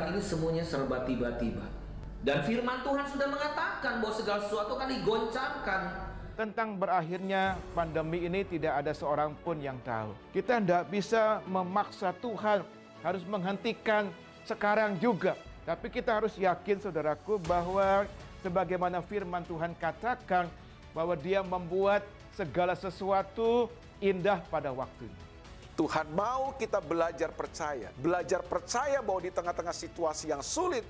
sekarang ini semuanya serba tiba-tiba. Dan firman Tuhan sudah mengatakan bahwa segala sesuatu akan digoncangkan. Tentang berakhirnya pandemi ini tidak ada seorang pun yang tahu. Kita tidak bisa memaksa Tuhan harus menghentikan sekarang juga. Tapi kita harus yakin saudaraku bahwa sebagaimana firman Tuhan katakan bahwa Dia membuat segala sesuatu indah pada waktunya. Tuhan mau kita belajar percaya bahwa di tengah-tengah situasi yang sulit,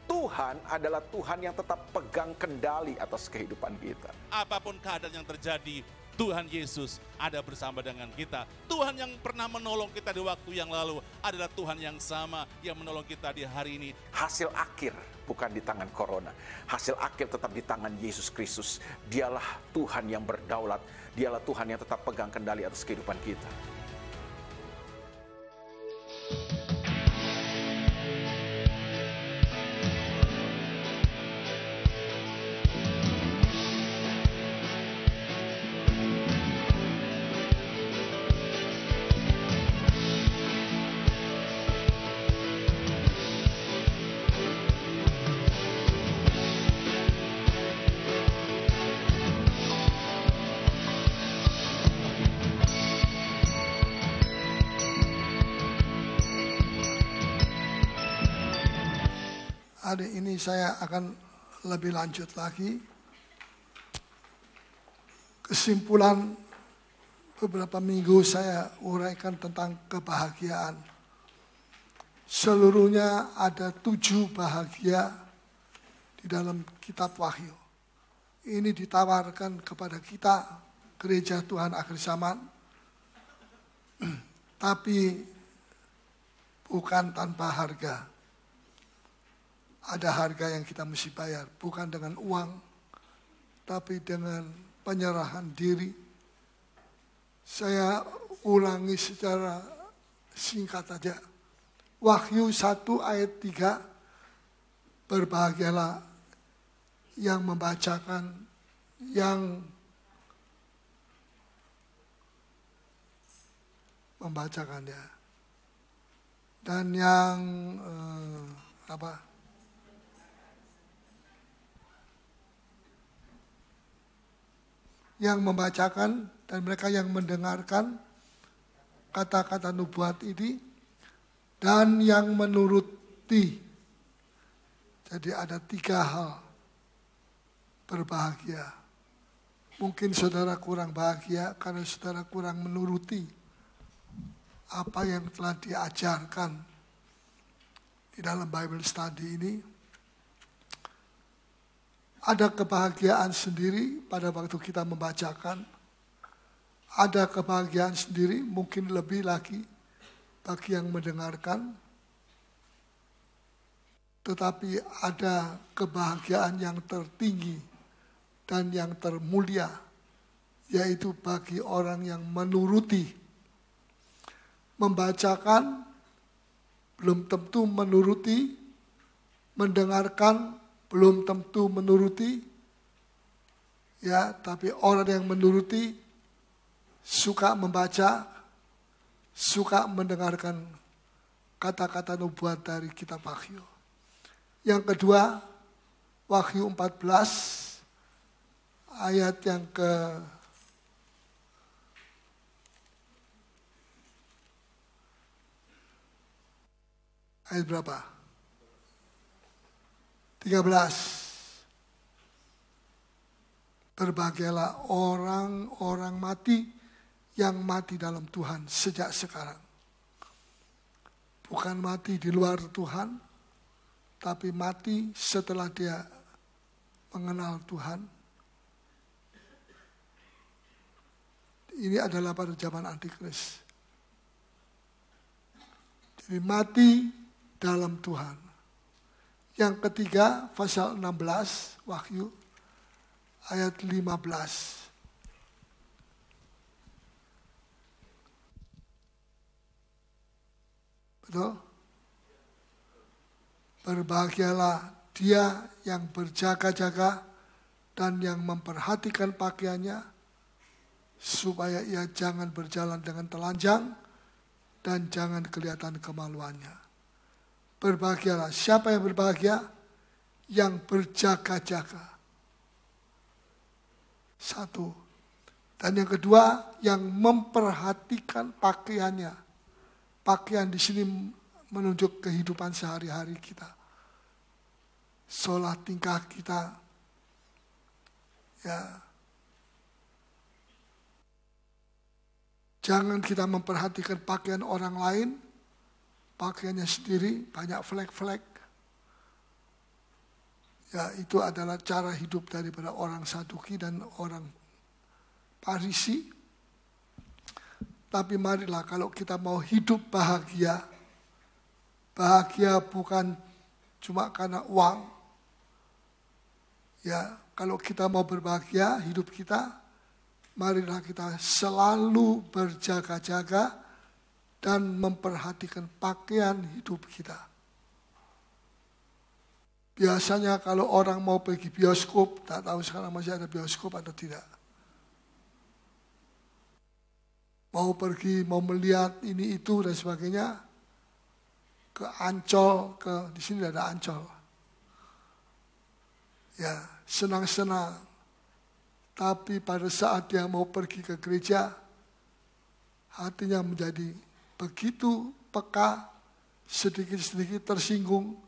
Tuhan adalah Tuhan yang tetap pegang kendali atas kehidupan kita. Apapun keadaan yang terjadi, Tuhan Yesus ada bersama dengan kita. Tuhan yang pernah menolong kita di waktu yang lalu adalah Tuhan yang sama yang menolong kita di hari ini. Hasil akhir bukan di tangan corona. Hasil akhir tetap di tangan Yesus Kristus. Dialah Tuhan yang berdaulat. Dialah Tuhan yang tetap pegang kendali atas kehidupan kita. Hari ini saya akan lebih lanjut lagi. Kesimpulan beberapa minggu saya uraikan tentang kebahagiaan. Seluruhnya ada 7 bahagia di dalam kitab Wahyu. Ini ditawarkan kepada kita, gereja Tuhan akhir zaman. Tapi bukan tanpa harga. Ada harga yang kita mesti bayar, bukan dengan uang, tapi dengan penyerahan diri. Saya ulangi secara singkat saja. Wahyu 1 ayat 3, berbahagialah yang membacakan, yang membacakannya. Dan yang yang membacakan dan mereka yang mendengarkan kata-kata nubuat ini dan yang menuruti. Jadi ada 3 hal berbahagia. Mungkin saudara kurang bahagia karena saudara kurang menuruti apa yang telah diajarkan di dalam Bible study ini. Ada kebahagiaan sendiri pada waktu kita membacakan. Ada kebahagiaan sendiri, mungkin lebih lagi bagi yang mendengarkan. Tetapi ada kebahagiaan yang tertinggi dan yang termulia, yaitu bagi orang yang menuruti. Membacakan belum tentu menuruti, mendengarkan belum tentu menuruti, ya, tapi orang yang menuruti suka membaca, suka mendengarkan kata-kata nubuat dari kitab Wahyu. Yang kedua, Wahyu 14 ayat yang ayat berapa? 13. Berbahagialah orang-orang mati yang mati dalam Tuhan sejak sekarang. Bukan mati di luar Tuhan, tapi mati setelah dia mengenal Tuhan. Ini adalah pada zaman Antikris. Jadi mati dalam Tuhan. Yang ketiga, pasal 16, Wahyu, ayat 15. Betul? Berbahagialah dia yang berjaga-jaga dan yang memperhatikan pakaiannya, supaya ia jangan berjalan dengan telanjang dan jangan kelihatan kemaluannya. Berbahagialah. Siapa yang berbahagia? Yang berjaga-jaga. Satu. Dan yang kedua, yang memperhatikan pakaiannya. Pakaian di sini menunjuk kehidupan sehari-hari kita. Sholat tingkah kita. Ya. Jangan kita memperhatikan pakaian orang lain. Pakaiannya sendiri banyak flek-flek. Ya, itu adalah cara hidup daripada orang Saduki dan orang Farisi. Tapi marilah kalau kita mau hidup bahagia, bahagia bukan cuma karena uang. Ya, kalau kita mau berbahagia hidup kita, marilah kita selalu berjaga-jaga dan memperhatikan pakaian hidup kita. Biasanya kalau orang mau pergi bioskop, tak tahu sekarang masih ada bioskop atau tidak. Mau pergi, mau melihat ini itu dan sebagainya, ke Ancol, di sini ada Ancol. Ya, senang-senang. Tapi pada saat dia mau pergi ke gereja, hatinya menjadi begitu peka, sedikit-sedikit tersinggung.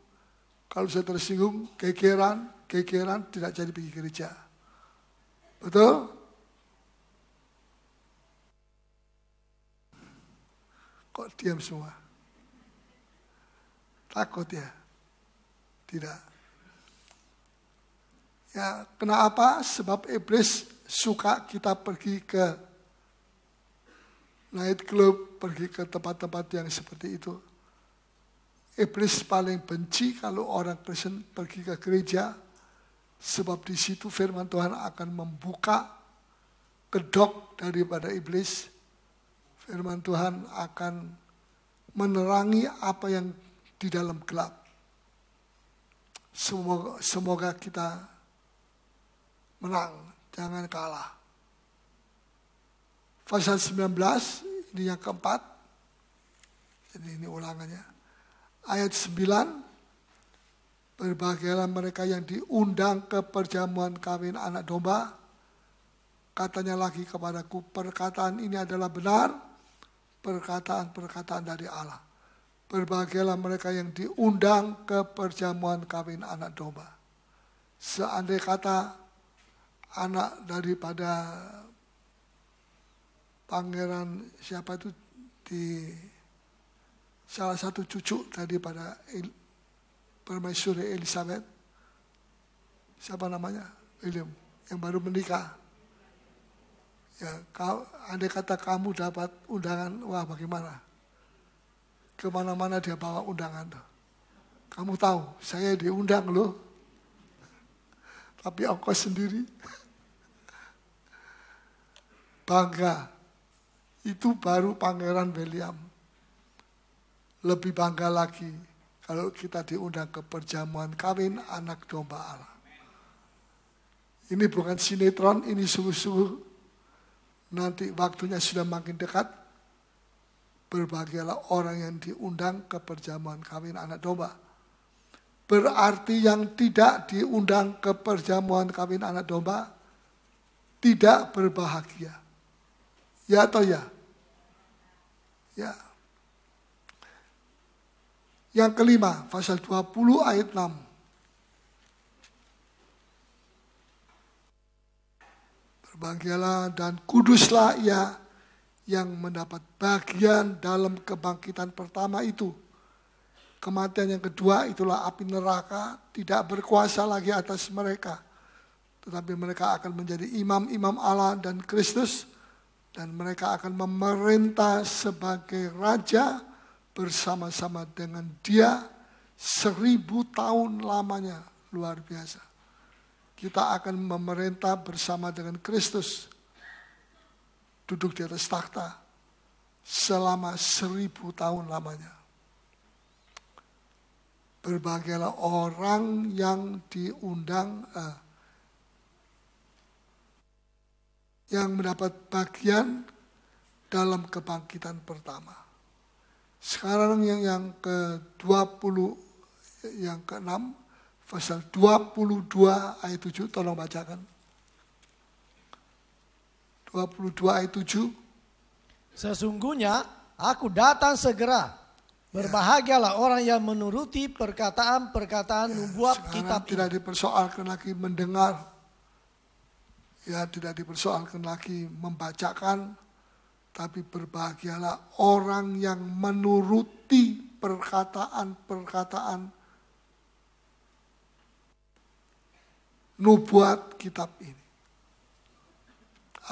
Kalau saya tersinggung, kegeran tidak jadi pergi gereja. Betul? Kok diam semua? Takut ya? Tidak. Ya, kenapa? Sebab iblis suka kita pergi ke night club, pergi ke tempat-tempat yang seperti itu. Iblis paling benci kalau orang Kristen pergi ke gereja, sebab di situ firman Tuhan akan membuka kedok daripada iblis. Firman Tuhan akan menerangi apa yang di dalam gelap. Semoga kita menang, jangan kalah. Pasal 19, ini yang keempat. Jadi ini ulangannya. Ayat 9, berbahagialah mereka yang diundang ke perjamuan kawin anak domba. Katanya lagi kepadaku, perkataan ini adalah benar, perkataan-perkataan dari Allah. Berbahagialah mereka yang diundang ke perjamuan kawin anak domba. Seandai kata anak daripada pangeran siapa itu di salah satu cucu daripada Permaisuri Elizabeth, siapa namanya? William, yang baru menikah. Ya, andai kata kamu dapat undangan, wah bagaimana? Kemana-mana dia bawa undangan. Kamu tahu, saya diundang loh. Tapi ongkos sendiri. Bangga. Itu baru Pangeran William. Lebih bangga lagi kalau kita diundang ke perjamuan kawin anak domba Allah. Ini bukan sinetron, ini sungguh-sungguh. Nanti waktunya sudah makin dekat. Berbahagialah orang yang diundang ke perjamuan kawin anak domba. Berarti yang tidak diundang ke perjamuan kawin anak domba tidak berbahagia. Ya atau ya? Ya. Yang kelima, pasal 20 ayat 6. Berbahagialah dan kuduslah ia yang mendapat bagian dalam kebangkitan pertama itu. Kematian yang kedua itulah api neraka, tidak berkuasa lagi atas mereka. Tetapi mereka akan menjadi imam-imam Allah dan Kristus. Dan mereka akan memerintah sebagai raja bersama-sama dengan dia 1000 tahun lamanya. Luar biasa. Kita akan memerintah bersama dengan Kristus. Duduk di atas takhta selama 1000 tahun lamanya. Berbahagialah orang yang diundang, yang mendapat bagian dalam kebangkitan pertama. Sekarang yang ke-20 yang ke-6, pasal 22 ayat 7, tolong bacakan. 22 ayat 7. Sesungguhnya aku datang segera. Berbahagialah orang yang menuruti perkataan-perkataan nubuat kitab ini. Tidak dipersoalkan lagi mendengar. Ya, tidak dipersoalkan lagi membacakan. Tapi berbahagialah orang yang menuruti perkataan-perkataan nubuat kitab ini.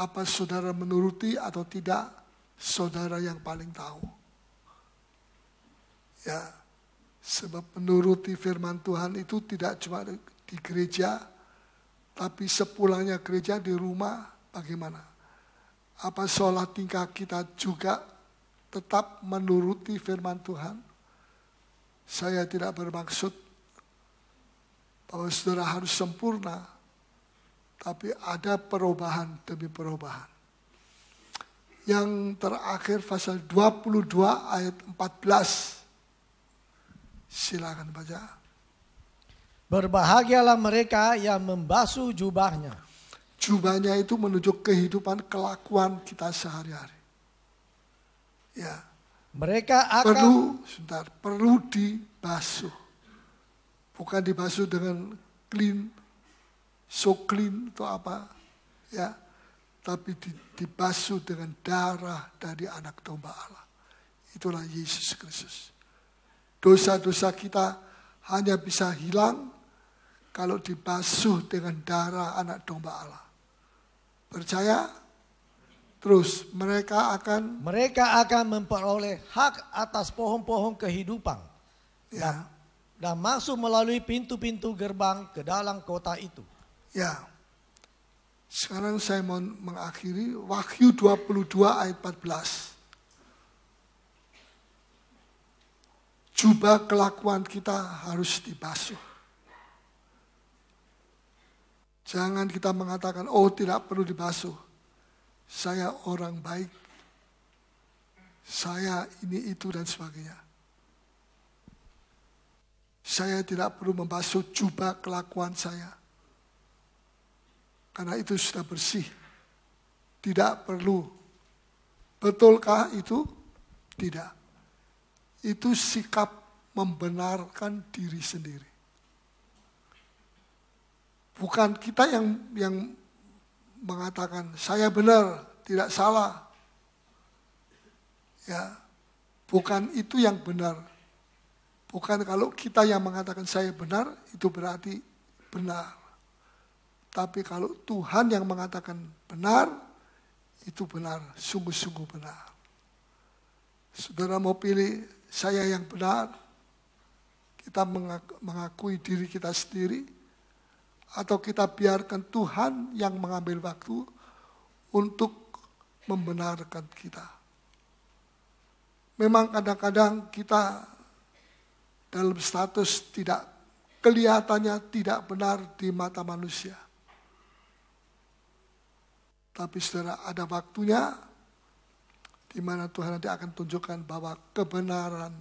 Apa saudara menuruti atau tidak, saudara yang paling tahu. Ya, sebab menuruti firman Tuhan itu tidak cuma di gereja, tapi sepulangnya gereja di rumah bagaimana? Apa sholat tingkah kita juga tetap menuruti firman Tuhan? Saya tidak bermaksud bahwa saudara harus sempurna, tapi ada perubahan demi perubahan. Yang terakhir pasal 22 ayat 14. Silakan baca. Berbahagialah mereka yang membasuh jubahnya. Jubahnya itu menunjuk kehidupan kelakuan kita sehari-hari. Ya. Mereka akan perlu dibasuh. Bukan dibasuh dengan clean, so clean atau apa. Ya. Tapi dibasuh dengan darah dari anak domba Allah. Itulah Yesus Kristus. Dosa-dosa kita hanya bisa hilang kalau dibasuh dengan darah anak domba Allah. Percaya? Terus mereka akan memperoleh hak atas pohon-pohon kehidupan. Ya. Dan masuk melalui pintu-pintu gerbang ke dalam kota itu. Ya. Sekarang saya mau mengakhiri Wahyu 22 ayat 14. Jubah kelakuan kita harus dibasuh. Jangan kita mengatakan, oh tidak perlu dibasuh. Saya orang baik. Saya ini itu dan sebagainya. Saya tidak perlu membasuh jubah kelakuan saya. Karena itu sudah bersih. Tidak perlu. Betulkah itu? Tidak. Itu sikap membenarkan diri sendiri. Bukan kita yang mengatakan saya benar, tidak salah. Ya, bukan itu yang benar. Bukan kalau kita yang mengatakan saya benar, itu berarti benar. Tapi kalau Tuhan yang mengatakan benar, itu benar, sungguh-sungguh benar. Saudara mau pilih saya yang benar, kita mengakui diri kita sendiri, atau kita biarkan Tuhan yang mengambil waktu untuk membenarkan kita. Memang kadang-kadang kita dalam status tidak kelihatannya tidak benar di mata manusia. Tapi saudara, ada waktunya di mana Tuhan nanti akan tunjukkan bahwa kebenaran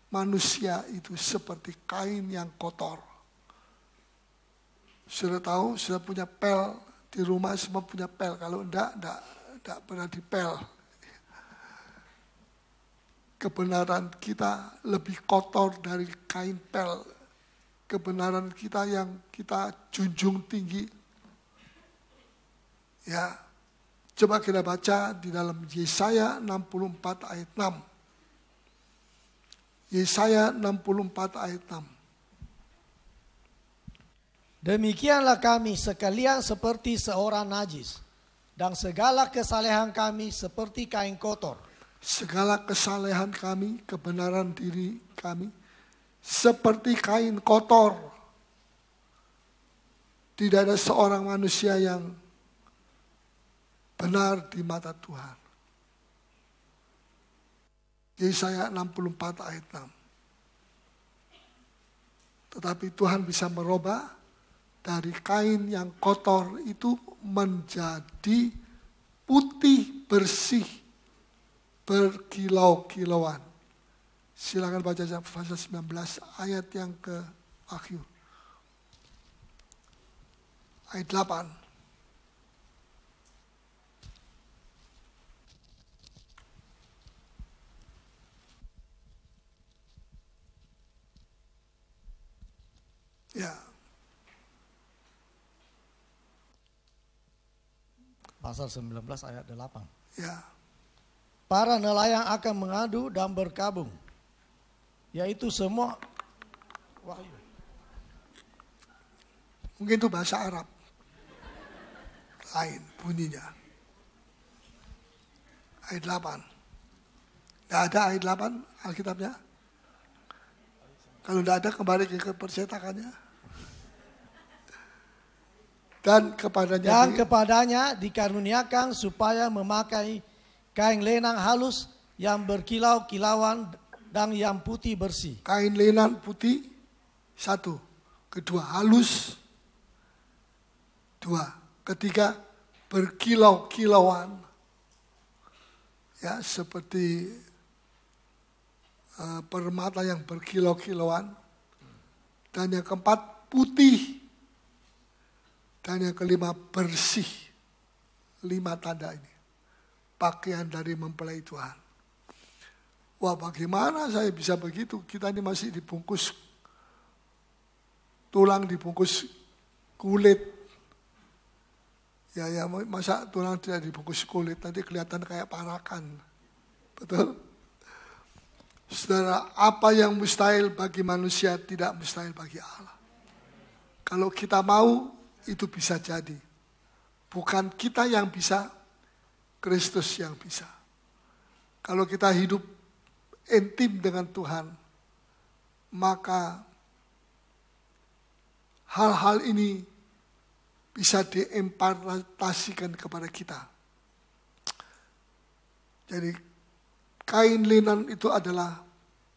manusia itu seperti kain yang kotor. Sudah tahu, sudah punya pel di rumah, semua punya pel. Kalau enggak pernah dipel. Kebenaran kita lebih kotor dari kain pel. Kebenaran kita yang kita junjung tinggi. Ya. Coba kita baca di dalam Yesaya 64 ayat 6. Yesaya 64 ayat 6. Demikianlah kami sekalian seperti seorang najis, dan segala kesalehan kami seperti kain kotor. Segala kesalehan kami, kebenaran diri kami, seperti kain kotor. Tidak ada seorang manusia yang benar di mata Tuhan. Yesaya 64 ayat 6. Tetapi Tuhan bisa merubah dari kain yang kotor itu menjadi putih bersih berkilau-kilauan. Silakan baca pasal 19 ayat yang ke Wahyu. Ayat 8. Ya. Pasal 19 ayat 8. Ya. Para nelayan akan mengadu dan berkabung, yaitu semua Wahyu. Mungkin itu bahasa Arab. Lain bunyinya. Ayat 8. Tidak ada ayat 8 Alkitabnya? Kalau tidak ada kembali ke percetakannya. Dan kepadanya dikaruniakan supaya memakai kain lenang halus yang berkilau-kilauan dan yang putih bersih. Kain lenan putih, satu. Kedua, halus. Dua. Ketiga, berkilau-kilauan. Ya, seperti permata yang berkilau-kilauan. Dan yang keempat, putih. Dan yang kelima, bersih. 5 tanda ini. Pakaian dari mempelai Tuhan. Wah, bagaimana saya bisa begitu? Kita ini masih dibungkus tulang, dibungkus kulit. Ya, masa tulang tidak dibungkus kulit, nanti kelihatan kayak parakan. Betul? Saudara, apa yang mustahil bagi manusia tidak mustahil bagi Allah. Kalau kita mau, itu bisa jadi. Bukan kita yang bisa, Kristus yang bisa. Kalau kita hidup intim dengan Tuhan, maka hal-hal ini bisa diimpartasikan kepada kita. Jadi kain linan itu adalah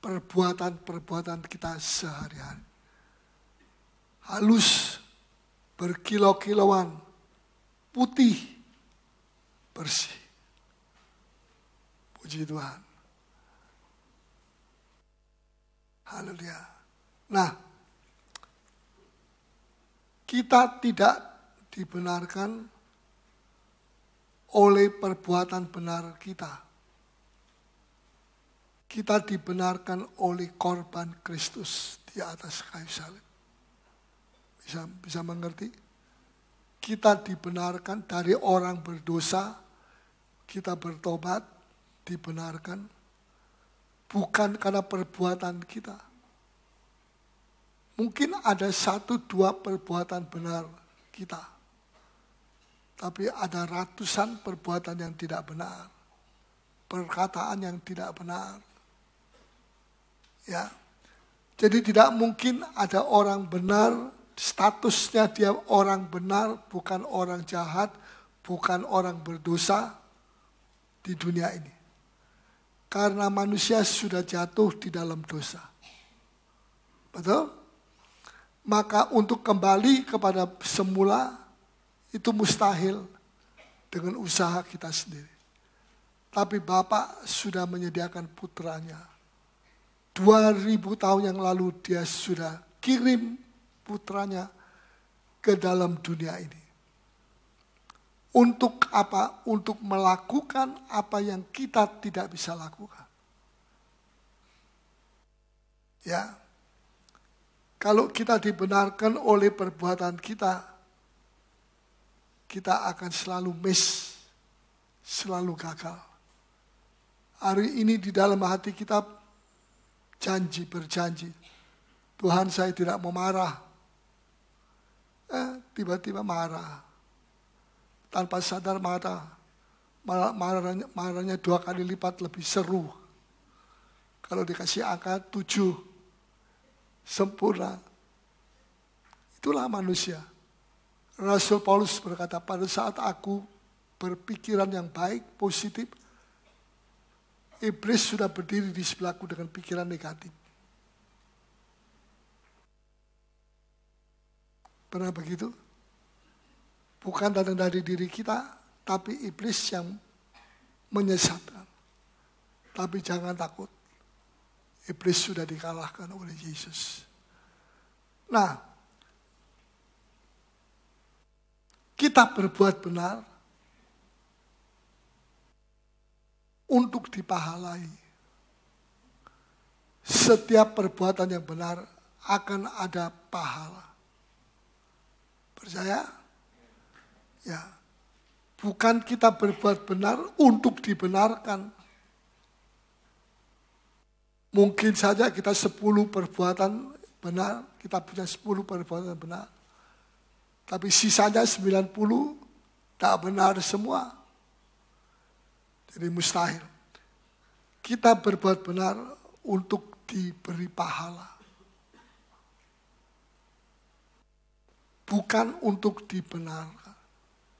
perbuatan-perbuatan kita sehari-hari. Halus, berkilau-kilauan, putih, bersih. Puji Tuhan. Haleluya. Nah, kita tidak dibenarkan oleh perbuatan benar kita. Kita dibenarkan oleh korban Kristus di atas kayu salib. Bisa mengerti? Kita dibenarkan dari orang berdosa, kita bertobat, dibenarkan bukan karena perbuatan kita. Mungkin ada 1-2 perbuatan benar kita, tapi ada ratusan perbuatan yang tidak benar, perkataan yang tidak benar. Ya, jadi tidak mungkin ada orang benar. Statusnya dia orang benar, bukan orang jahat, bukan orang berdosa di dunia ini. Karena manusia sudah jatuh di dalam dosa. Betul? Maka untuk kembali kepada semula itu mustahil dengan usaha kita sendiri. Tapi Bapa sudah menyediakan putranya. 2000 tahun yang lalu dia sudah kirim putranya ke dalam dunia ini. Untuk apa? Untuk melakukan apa yang kita tidak bisa lakukan. Ya. Kalau kita dibenarkan oleh perbuatan kita, kita akan selalu miss, selalu gagal. Hari ini di dalam hati kita berjanji, Tuhan saya tidak mau marah. Tiba-tiba marah. Tanpa sadar marah. Marahnya 2 kali lipat lebih seru. Kalau dikasih angka 7, sempurna. Itulah manusia. Rasul Paulus berkata, pada saat aku berpikiran yang baik, positif, iblis sudah berdiri di sebelahku dengan pikiran negatif. Pernah begitu? Bukan datang dari diri kita, tapi iblis yang menyesatkan. Tapi jangan takut. Iblis sudah dikalahkan oleh Yesus. Nah, kita berbuat benar untuk dipahalai. Setiap perbuatan yang benar akan ada pahala. Percaya? Ya. Bukan kita berbuat benar untuk dibenarkan. Mungkin saja kita 10 perbuatan benar, kita punya 10 perbuatan benar. Tapi sisanya 90 tak benar semua. Jadi mustahil. Kita berbuat benar untuk diberi pahala. Bukan untuk dibenarkan.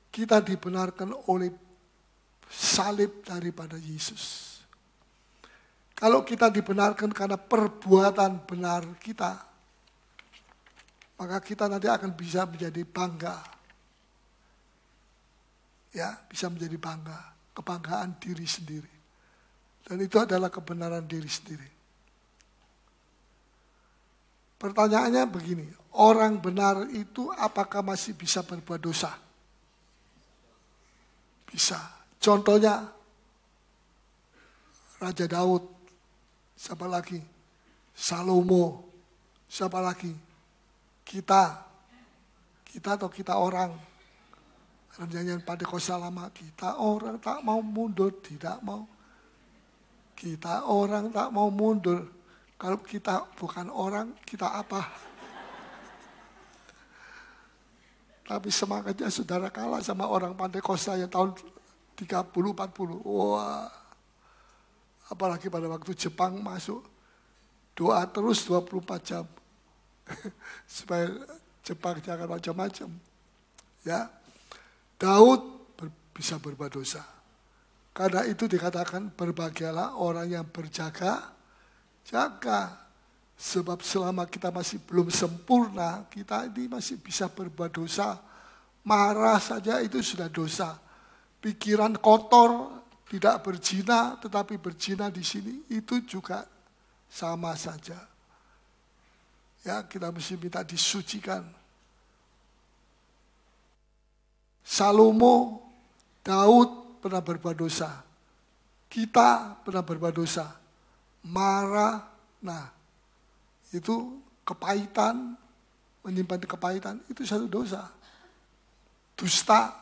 Kita dibenarkan oleh salib daripada Yesus. Kalau kita dibenarkan karena perbuatan benar kita, maka kita nanti akan bisa menjadi bangga. Ya, bisa menjadi bangga. Kebanggaan diri sendiri. Dan itu adalah kebenaran diri sendiri. Pertanyaannya begini, orang benar itu apakah masih bisa berbuat dosa? Bisa. Contohnya, Raja Daud. Siapa lagi? Salomo. Siapa lagi? Kita atau kita orang. Dalam nyanyian Pantekosta lama, kita orang tak mau mundur, tidak mau. Kita orang tak mau mundur. Kalau kita bukan orang, kita apa? Tapi semangatnya saudara kalah sama orang Pantekosta yang tahun 30-40. Wah. Apalagi pada waktu Jepang masuk, doa terus 24 jam. Supaya Jepang jangan macam-macam. Ya, Daud bisa berbuat dosa. Karena itu dikatakan berbahagialah orang yang berjaga. Sebab selama kita masih belum sempurna, kita ini masih bisa berbuat dosa. Marah saja itu sudah dosa. Pikiran kotor, tidak berzina, tetapi berzina di sini, itu juga sama saja. Ya, kita mesti minta disucikan. Salomo, Daud pernah berbuat dosa. Kita pernah berbuat dosa. Marah, nah, itu kepahitan, menyimpan kepahitan, itu satu dosa. Dusta,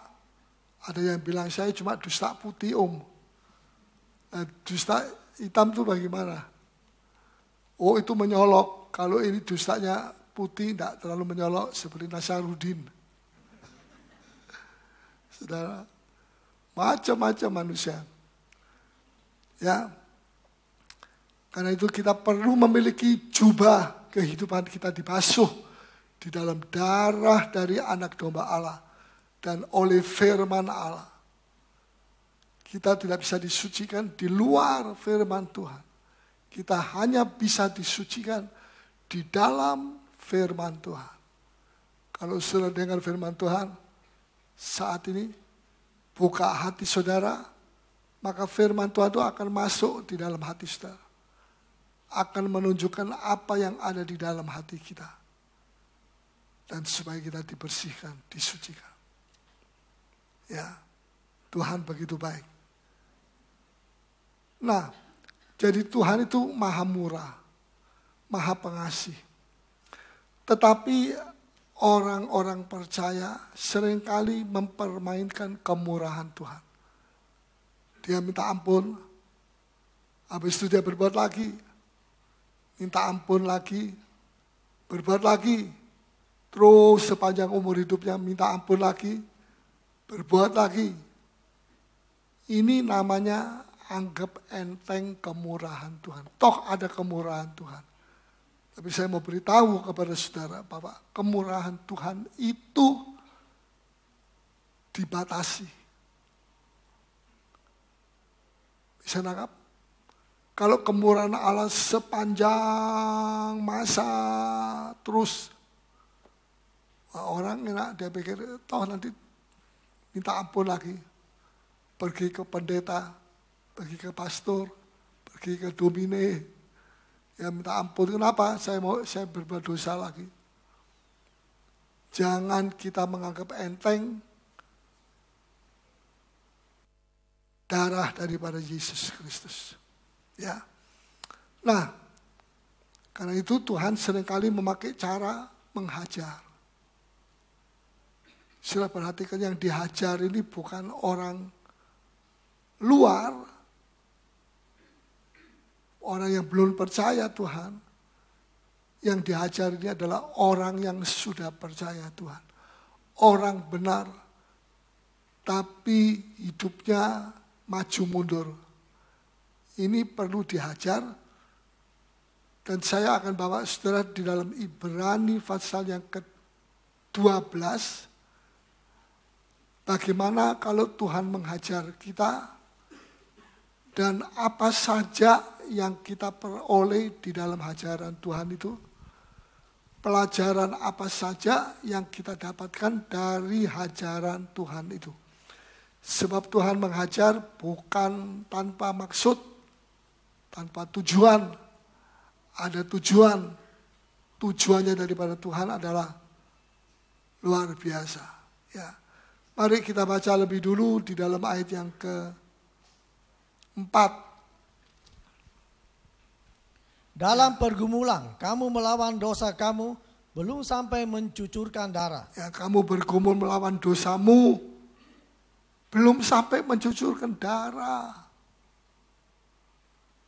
ada yang bilang saya cuma dusta putih om. Nah, dusta hitam itu bagaimana? Oh, itu menyolok. Kalau ini dustanya putih, tidak terlalu menyolok seperti Nasarudin. Saudara, macam-macam manusia. Ya, karena itu kita perlu memiliki jubah kehidupan kita dibasuh di dalam darah dari anak domba Allah dan oleh firman Allah. Kita tidak bisa disucikan di luar firman Tuhan. Kita hanya bisa disucikan di dalam firman Tuhan. Kalau saudara dengar firman Tuhan saat ini, buka hati saudara, maka firman Tuhan itu akan masuk di dalam hati saudara. Akan menunjukkan apa yang ada di dalam hati kita. Dan supaya kita dibersihkan, disucikan. Ya, Tuhan begitu baik. Nah, jadi Tuhan itu maha murah, maha pengasih. Tetapi orang-orang percaya seringkali mempermainkan kemurahan Tuhan. Dia minta ampun, habis itu dia berbuat lagi. Minta ampun lagi, berbuat lagi. Terus sepanjang umur hidupnya minta ampun lagi, berbuat lagi. Ini namanya anggap enteng kemurahan Tuhan. Toh ada kemurahan Tuhan. Tapi saya mau beritahu kepada saudara, Bapak, kemurahan Tuhan itu dibatasi. Bisa nangkap? Kalau kemurahan Allah sepanjang masa terus, orang enak dia pikir, toh nanti minta ampun lagi. Pergi ke pendeta, pergi ke pastor, pergi ke domine. Ya minta ampun, kenapa? Saya berbuat dosa lagi. Jangan kita menganggap enteng darah daripada Yesus Kristus. Ya. Nah, karena itu Tuhan seringkali memakai cara menghajar. Sila perhatikan, yang dihajar ini bukan orang luar, orang yang belum percaya Tuhan. Yang dihajar ini adalah orang yang sudah percaya Tuhan. Orang benar, tapi hidupnya maju mundur. Ini perlu dihajar. Dan saya akan bawa saudara di dalam Ibrani pasal yang ke-12. Bagaimana kalau Tuhan menghajar kita dan apa saja yang kita peroleh di dalam hajaran Tuhan itu. Pelajaran apa saja yang kita dapatkan dari hajaran Tuhan itu. Sebab Tuhan menghajar bukan tanpa maksud, tanpa tujuan. Ada tujuan. Tujuannya daripada Tuhan adalah luar biasa. Ya. Mari kita baca lebih dulu di dalam ayat yang ke-4. Dalam pergumulan, kamu melawan dosa kamu, belum sampai mencucurkan darah. Ya, kamu bergumul melawan dosamu, belum sampai mencucurkan darah.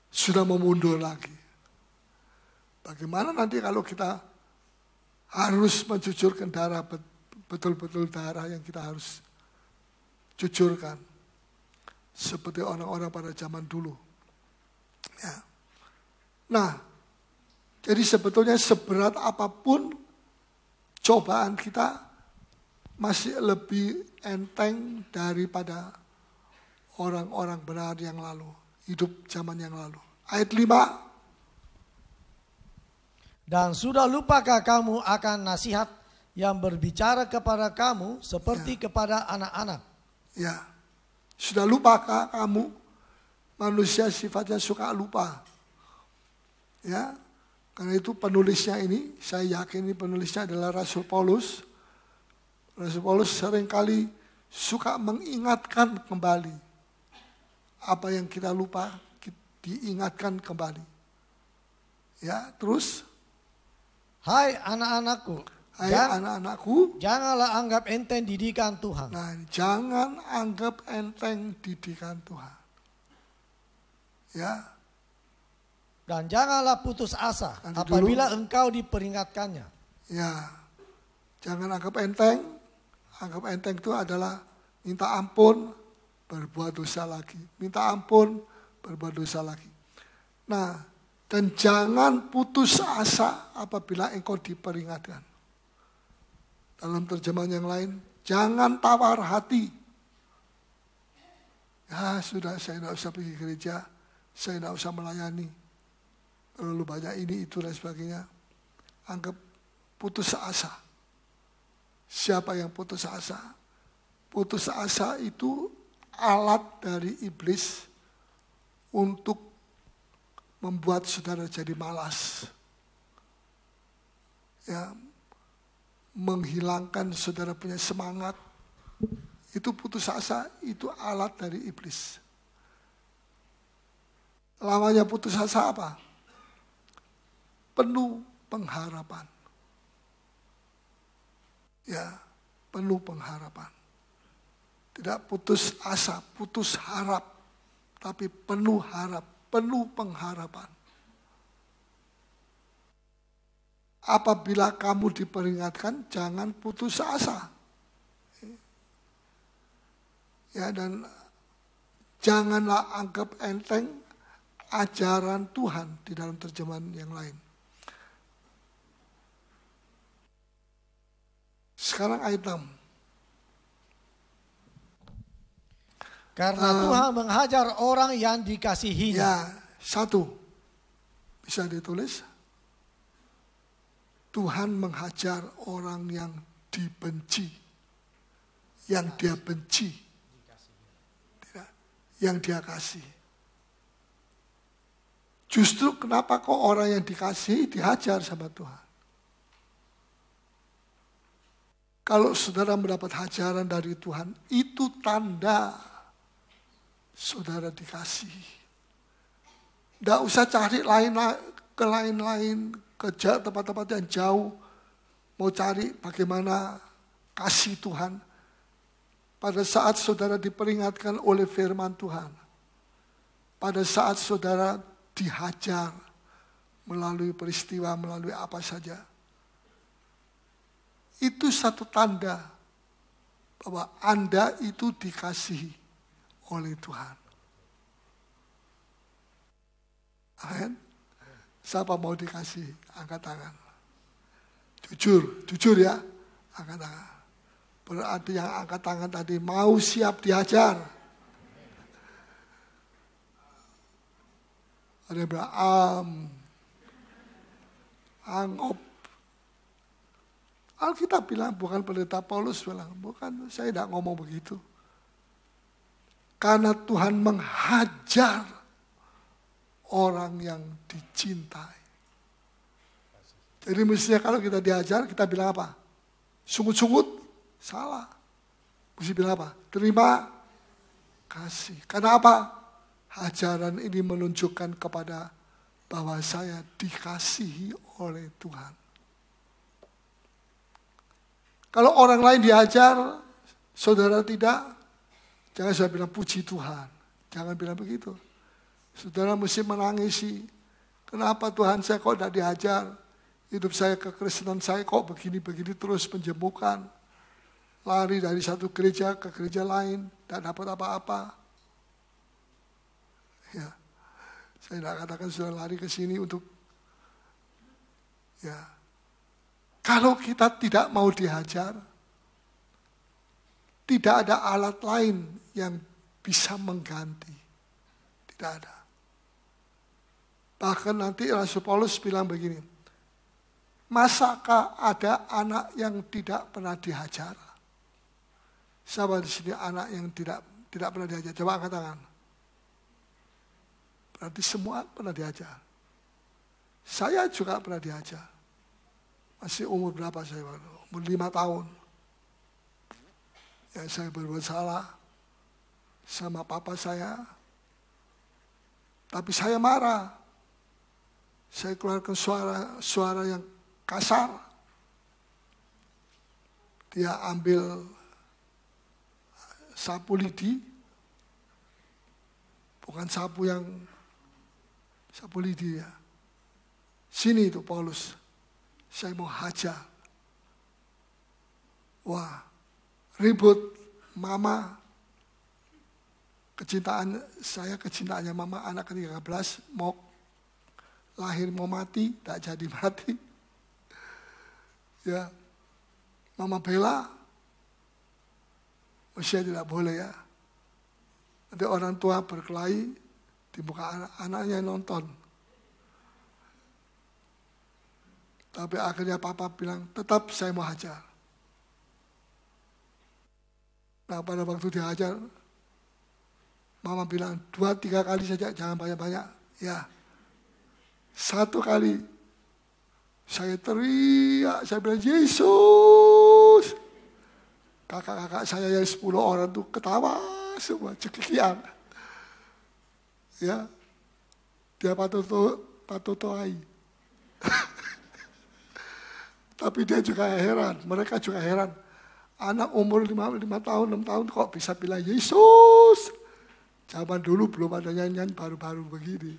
Sudah memundur lagi. Bagaimana nanti kalau kita harus mencucurkan darah, betul-betul darah yang kita harus cucurkan. Seperti orang-orang pada zaman dulu. Ya. Nah, jadi sebetulnya seberat apapun cobaan kita masih lebih enteng daripada orang-orang benar yang lalu, hidup zaman yang lalu. Ayat 5. Dan sudah lupakah kamu akan nasihat yang berbicara kepada kamu seperti kepada anak-anak? Ya, sudah lupakah kamu? Manusia sifatnya suka lupa. Ya, karena itu penulisnya ini, saya yakin ini penulisnya adalah Rasul Paulus. Rasul Paulus seringkali suka mengingatkan kembali apa yang kita lupa, diingatkan kembali. Ya, terus. Hai anak-anakku. Hai anak-anakku. Janganlah anggap enteng didikan Tuhan. Nah, jangan anggap enteng didikan Tuhan. Ya. Dan janganlah putus asa apabila engkau diperingatkannya. Ya, jangan anggap enteng. Anggap enteng itu adalah minta ampun, berbuat dosa lagi. Minta ampun, berbuat dosa lagi. Nah, dan jangan putus asa apabila engkau diperingatkan. Dalam terjemahan yang lain, jangan tawar hati. Ya sudah, saya tidak usah pergi gereja, saya tidak usah melayani. Terlalu banyak ini, itu, dan sebagainya. Anggap putus asa. Siapa yang putus asa? Putus asa itu alat dari iblis untuk membuat saudara jadi malas. Ya, menghilangkan saudara punya semangat. Itu putus asa, itu alat dari iblis. Lawannya putus asa apa? Penuh pengharapan. Ya, penuh pengharapan. Tidak putus asa, putus harap, tapi penuh harap, penuh pengharapan. Apabila kamu diperingatkan, jangan putus asa. Ya, dan janganlah anggap enteng ajaran Tuhan di dalam terjemahan yang lain. Sekarang ayat 6. Karena Tuhan menghajar orang yang dikasihinya. Ya, 1. Bisa ditulis. Tuhan menghajar orang yang dibenci. Yang dia benci. Tidak, yang dia kasih. Justru kenapa kok orang yang dikasihi dihajar sama Tuhan? Kalau saudara mendapat hajaran dari Tuhan, itu tanda saudara dikasihi. Tidak usah cari ke lain-lain, ke tempat-tempat yang jauh. Mau cari bagaimana kasih Tuhan. Pada saat saudara diperingatkan oleh firman Tuhan. Pada saat saudara dihajar melalui peristiwa, melalui apa saja. Itu satu tanda bahwa Anda itu dikasihi oleh Tuhan. Amin. Siapa mau dikasihi? Angkat tangan. Jujur ya. Angkat tangan. Berarti yang angkat tangan tadi mau siap dihajar. Ada yang bilang, angop. Alkitab bilang, bukan pendeta Paulus bilang, bukan, saya tidak ngomong begitu. Karena Tuhan menghajar orang yang dicintai. Jadi mestinya kalau kita dihajar, kita bilang apa? Sungut-sungut? Salah. Mesti bilang apa? Terima kasih. Karena apa? Hajaran ini menunjukkan kepada bahwa saya dikasihi oleh Tuhan. Kalau orang lain diajar, saudara tidak, jangan saya bilang puji Tuhan. Jangan bilang begitu. Saudara mesti menangisi. Kenapa Tuhan saya kok tidak diajar? Hidup saya, kekristenan saya kok begini-begini terus penjemukan. Lari dari satu gereja ke gereja lain, tidak dapat apa-apa. Ya, saya tidak katakan sudah lari ke sini untuk, ya. Kalau kita tidak mau dihajar, tidak ada alat lain yang bisa mengganti. Tidak ada. Bahkan nanti Rasul Paulus bilang begini, masakah ada anak yang tidak pernah dihajar? Siapa di sini anak yang tidak pernah dihajar? Coba angkat tangan. Berarti semua pernah dihajar. Saya juga pernah dihajar. Masih umur berapa saya? Umur 5 tahun. Ya, saya berbuat salah sama papa saya. Tapi saya marah. Saya keluarkan suara yang kasar. Dia ambil sapu lidi. Bukan sapu lidi ya. Sini itu Paulus. Saya mau hajar. Wah, ribut mama. Kecintaannya mama anak ke-13 mau lahir mau mati, tak jadi mati. Ya, mama bela. Usia tidak boleh ya. Nanti orang tua berkelahi di muka anaknya nonton. Tapi akhirnya papa bilang, tetap saya mau hajar. Nah pada waktu dihajar, mama bilang 2-3 kali saja, jangan banyak-banyak. Ya, 1 kali saya teriak, saya bilang, Yesus. Kakak-kakak saya yang 10 orang tuh ketawa semua, cekikian. Ya, dia patutoai. Tapi dia juga heran, mereka juga heran. Anak umur 5 tahun, 6 tahun kok bisa bilang Yesus. Zaman dulu belum ada nyanyian baru-baru begini.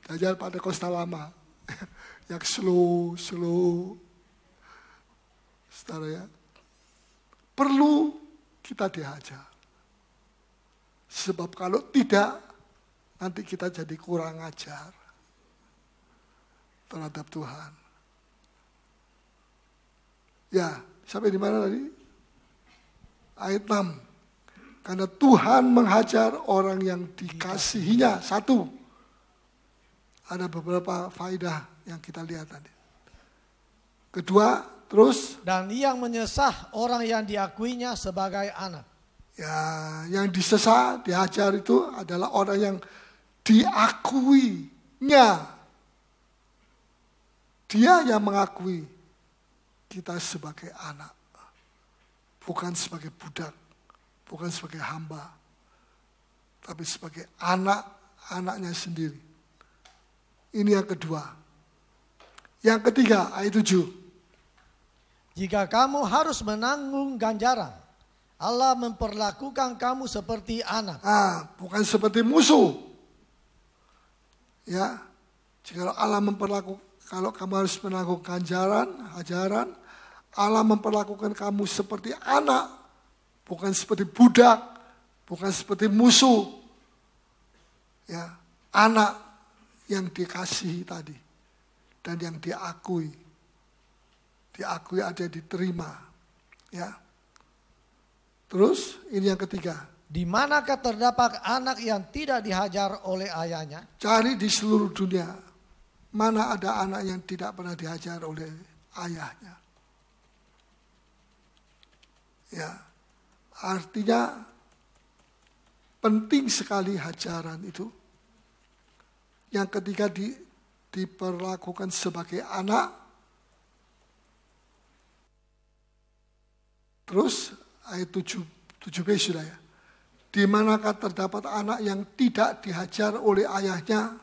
Jajan pada Kosta Lama. Yang slow. Saudara ya. Perlu kita dihajar. Sebab kalau tidak, nanti kita jadi kurang ajar terhadap Tuhan. Ya, sampai di mana tadi? Ayat 6. Karena Tuhan menghajar orang yang dikasihinya. 1. Ada beberapa faedah yang kita lihat tadi. Kedua, terus. Dan yang menyesah orang yang diakuinya sebagai anak. Ya, yang disesah, dihajar itu adalah orang yang diakui Dia yang mengakui kita sebagai anak. Bukan sebagai budak, bukan sebagai hamba, tapi sebagai anak-anaknya sendiri. Ini yang kedua. Yang ketiga, ayat 7. Jika kamu harus menanggung ganjaran, Allah memperlakukan kamu seperti anak. Bukan seperti musuh. Ya, jika Allah kalau kamu harus menanggung ganjaran, ajaran, Allah memperlakukan kamu seperti anak, bukan seperti budak, bukan seperti musuh. Ya, anak yang dikasihi tadi dan yang diakui. Diakui ada diterima. Ya. Terus ini yang ketiga. Di manakah terdapat anak yang tidak dihajar oleh ayahnya? Cari di seluruh dunia. Mana ada anak yang tidak pernah dihajar oleh ayahnya. Ya, artinya penting sekali hajaran itu. Yang ketiga diperlakukan sebagai anak. Terus ayat 7b sudah ya. Di manakah terdapat anak yang tidak dihajar oleh ayahnya?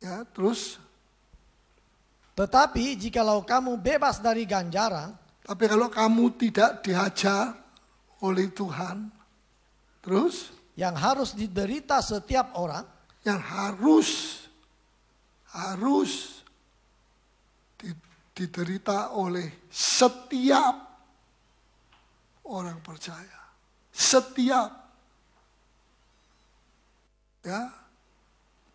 Ya, terus. Tetapi jikalau kamu bebas dari ganjaran, tapi kalau kamu tidak dihajar oleh Tuhan, terus yang harus diderita setiap orang, yang harus diderita oleh setiap orang percaya. Setiap. Ya.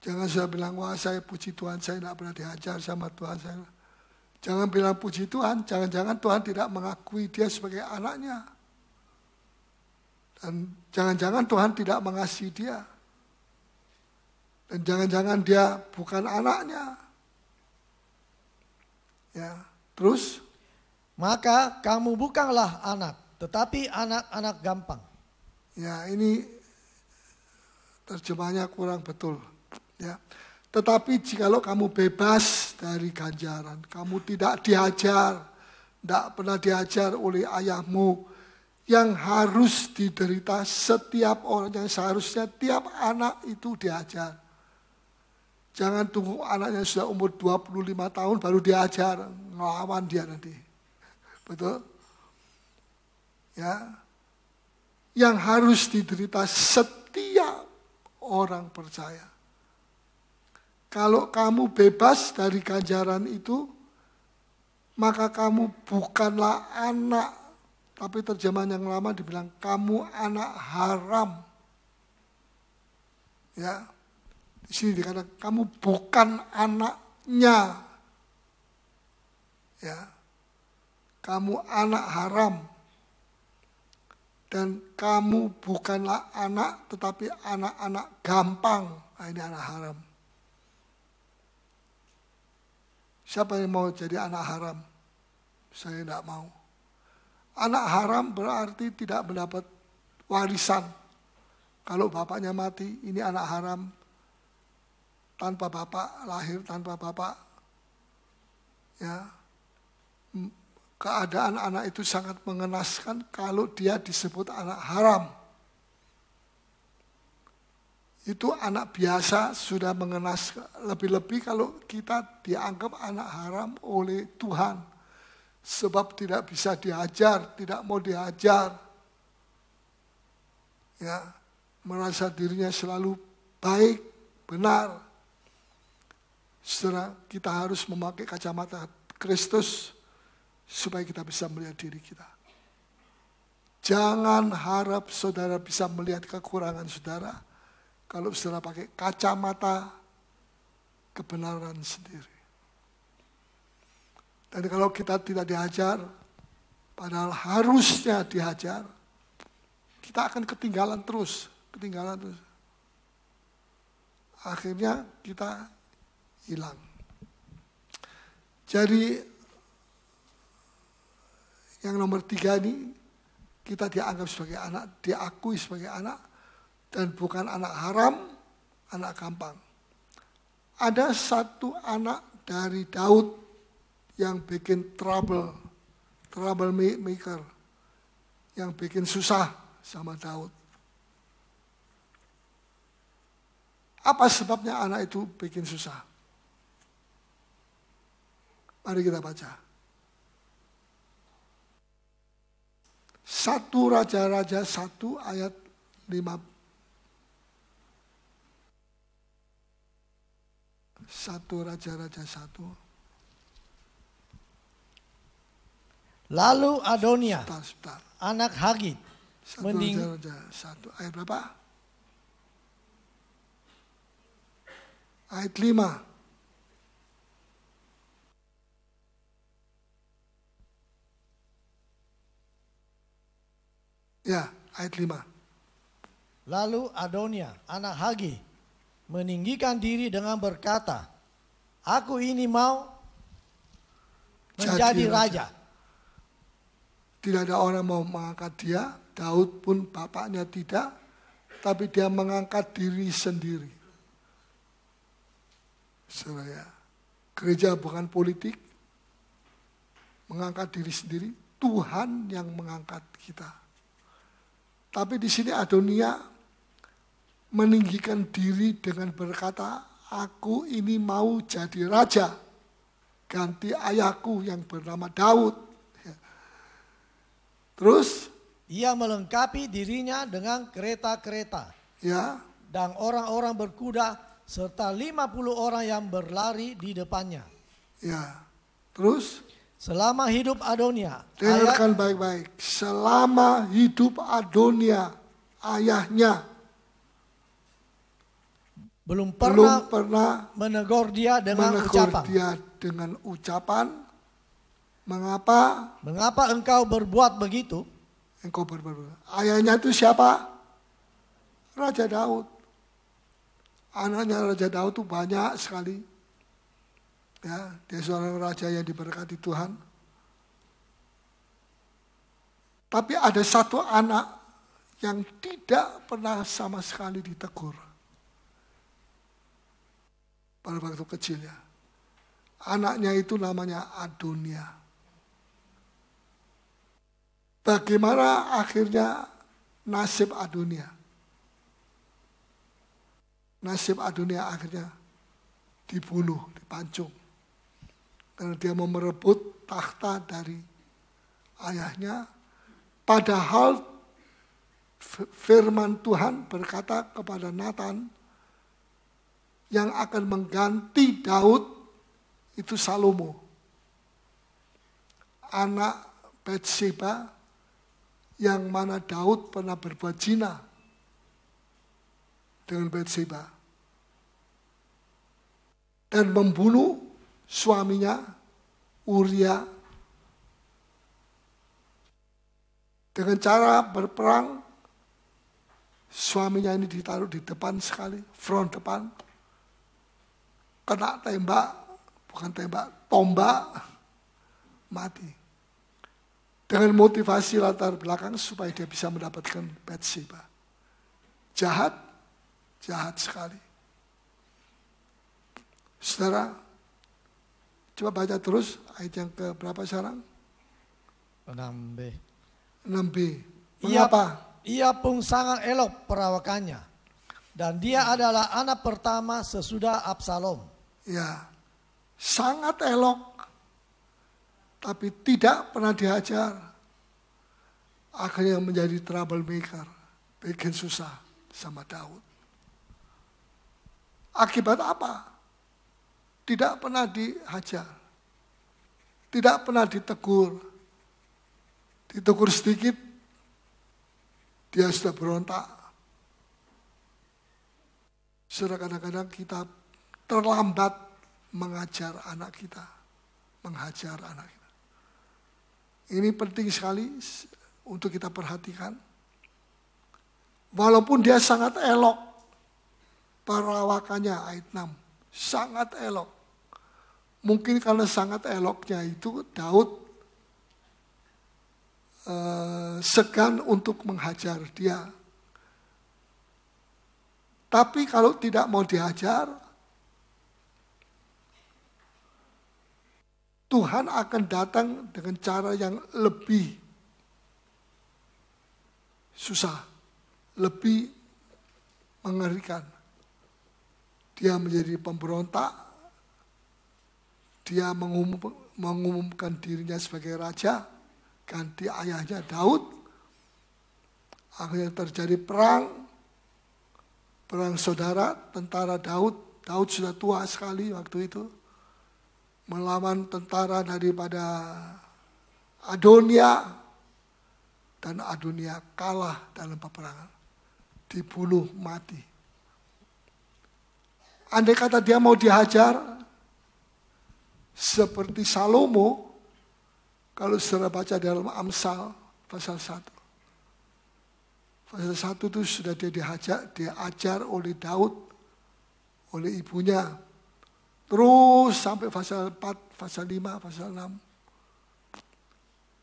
Jangan saya bilang, wah saya puji Tuhan, saya tidak pernah dihajar sama Tuhan saya. Jangan bilang puji Tuhan, jangan-jangan Tuhan tidak mengakui dia sebagai anaknya. Dan jangan-jangan Tuhan tidak mengasihi dia. Dan jangan-jangan dia bukan anaknya. Ya, terus? Maka kamu bukanlah anak, tetapi anak-anak gampang. Ya, ini terjemahnya kurang betul. Ya. Tetapi jikalau kamu bebas dari ganjaran, kamu tidak dihajar, tidak pernah dihajar oleh ayahmu, yang harus diderita setiap orang, yang seharusnya tiap anak itu diajar. Jangan tunggu anaknya sudah umur 25 tahun baru diajar, ngelawan dia nanti. Betul? Ya. Yang harus diderita setiap orang percaya. Kalau kamu bebas dari ganjaran itu, maka kamu bukanlah anak. Tapi terjemahan yang lama dibilang, kamu anak haram. Ya, di sini dikatakan, kamu bukan anaknya. Ya, kamu anak haram. Dan kamu bukanlah anak, tetapi anak-anak gampang. Nah, ini anak haram. Siapa yang mau jadi anak haram? Saya tidak mau. Anak haram berarti tidak mendapat warisan. Kalau bapaknya mati, ini anak haram. Tanpa bapak, lahir tanpa bapak. Ya. Keadaan anak itu sangat mengenaskan kalau dia disebut anak haram. Itu anak biasa sudah mengenaskan, lebih-lebih kalau kita dianggap anak haram oleh Tuhan. Sebab tidak bisa diajar, tidak mau diajar. Ya, merasa dirinya selalu baik, benar. Saudara, kita harus memakai kacamata Kristus supaya kita bisa melihat diri kita. Jangan harap saudara bisa melihat kekurangan saudara kalau saudara pakai kacamata kebenaran sendiri. Dan kalau kita tidak dihajar, padahal harusnya dihajar, kita akan ketinggalan terus. Akhirnya kita hilang. Jadi yang nomor 3 ini, kita dianggap sebagai anak, diakui sebagai anak, dan bukan anak haram, anak gampang. Ada satu anak dari Daud yang bikin troublemaker, yang bikin susah sama Daud. Apa sebabnya anak itu bikin susah? Mari kita baca. 1 Raja-Raja 1 ayat 5. 1 Raja-Raja 1. Lalu Adonia, Sebentar. anak Hagit, 1 Raja-Raja 1 ayat berapa? Ayat 5. Ya, ayat 5. Lalu Adonia, anak Hagit, meninggikan diri dengan berkata, aku ini mau menjadi raja. Tidak ada orang mau mengangkat dia, Daud pun bapaknya tidak, tapi dia mengangkat diri sendiri. Saudara, gereja bukan politik, mengangkat diri sendiri, Tuhan yang mengangkat kita. Tapi di sini Adonia meninggikan diri dengan berkata, aku ini mau jadi raja, ganti ayahku yang bernama Daud. Terus ia melengkapi dirinya dengan kereta-kereta, ya, dan orang-orang berkuda serta 50 orang yang berlari di depannya. Ya, terus Selama hidup Adonia, dengarkan baik-baik. Selama hidup Adonia, ayahnya belum pernah menegur dia dengan ucapan, mengapa engkau berbuat begitu? Engkau berbuat. Ayahnya itu siapa? Raja Daud. Anaknya Raja Daud itu banyak sekali. Ya, dia seorang raja yang diberkati Tuhan. Tapi ada satu anak yang tidak pernah sama sekali ditegur pada waktu kecilnya. Anaknya itu namanya Adonia. Bagaimana akhirnya nasib Adonia? Nasib Adonia akhirnya dibunuh, dipancung. Karena dia mau merebut takhta dari ayahnya. Padahal firman Tuhan berkata kepada Nathan, yang akan mengganti Daud itu Salomo, anak Batseba, yang mana Daud pernah berbuat zina dengan Batseba dan membunuh suaminya Uria dengan cara berperang. Suaminya ini ditaruh di depan sekali, front depan, kena tembak, bukan tembak, tombak, mati. Dengan motivasi latar belakang supaya dia bisa mendapatkan Batseba. Jahat sekali. Saudara, coba baca terus ayat yang ke berapa sekarang? 6b. 6b. Mengapa? Ia pun sangat elok perawakannya. Dan dia adalah anak pertama sesudah Absalom. Ya, sangat elok. Tapi tidak pernah dihajar. Akhirnya menjadi troublemaker. Bikin susah sama Daud. Akibat apa? Tidak pernah dihajar. Tidak pernah ditegur. Ditegur sedikit, dia sudah berontak. Sudah kadang-kadang kita terlambat mengajar anak kita. Menghajar anak kita. Ini penting sekali untuk kita perhatikan. Walaupun dia sangat elok perawakannya, ayat 6. Sangat elok. Mungkin karena sangat eloknya itu Daud segan untuk menghajar dia. Tapi kalau tidak mau dihajar, Tuhan akan datang dengan cara yang lebih susah, lebih mengerikan. Dia menjadi pemberontak, dia mengumumkan dirinya sebagai raja, ganti ayahnya Daud. Akhirnya terjadi perang saudara, tentara Daud. Daud sudah tua sekali waktu itu. Melawan tentara daripada Adonia. Dan Adonia kalah dalam peperangan. Dibunuh mati. Andai kata dia mau dihajar, seperti Salomo, kalau saudara baca dalam Amsal pasal 1. Pasal 1 itu sudah dia diajar oleh Daud, oleh ibunya. Terus sampai pasal 4, pasal 5, pasal 6.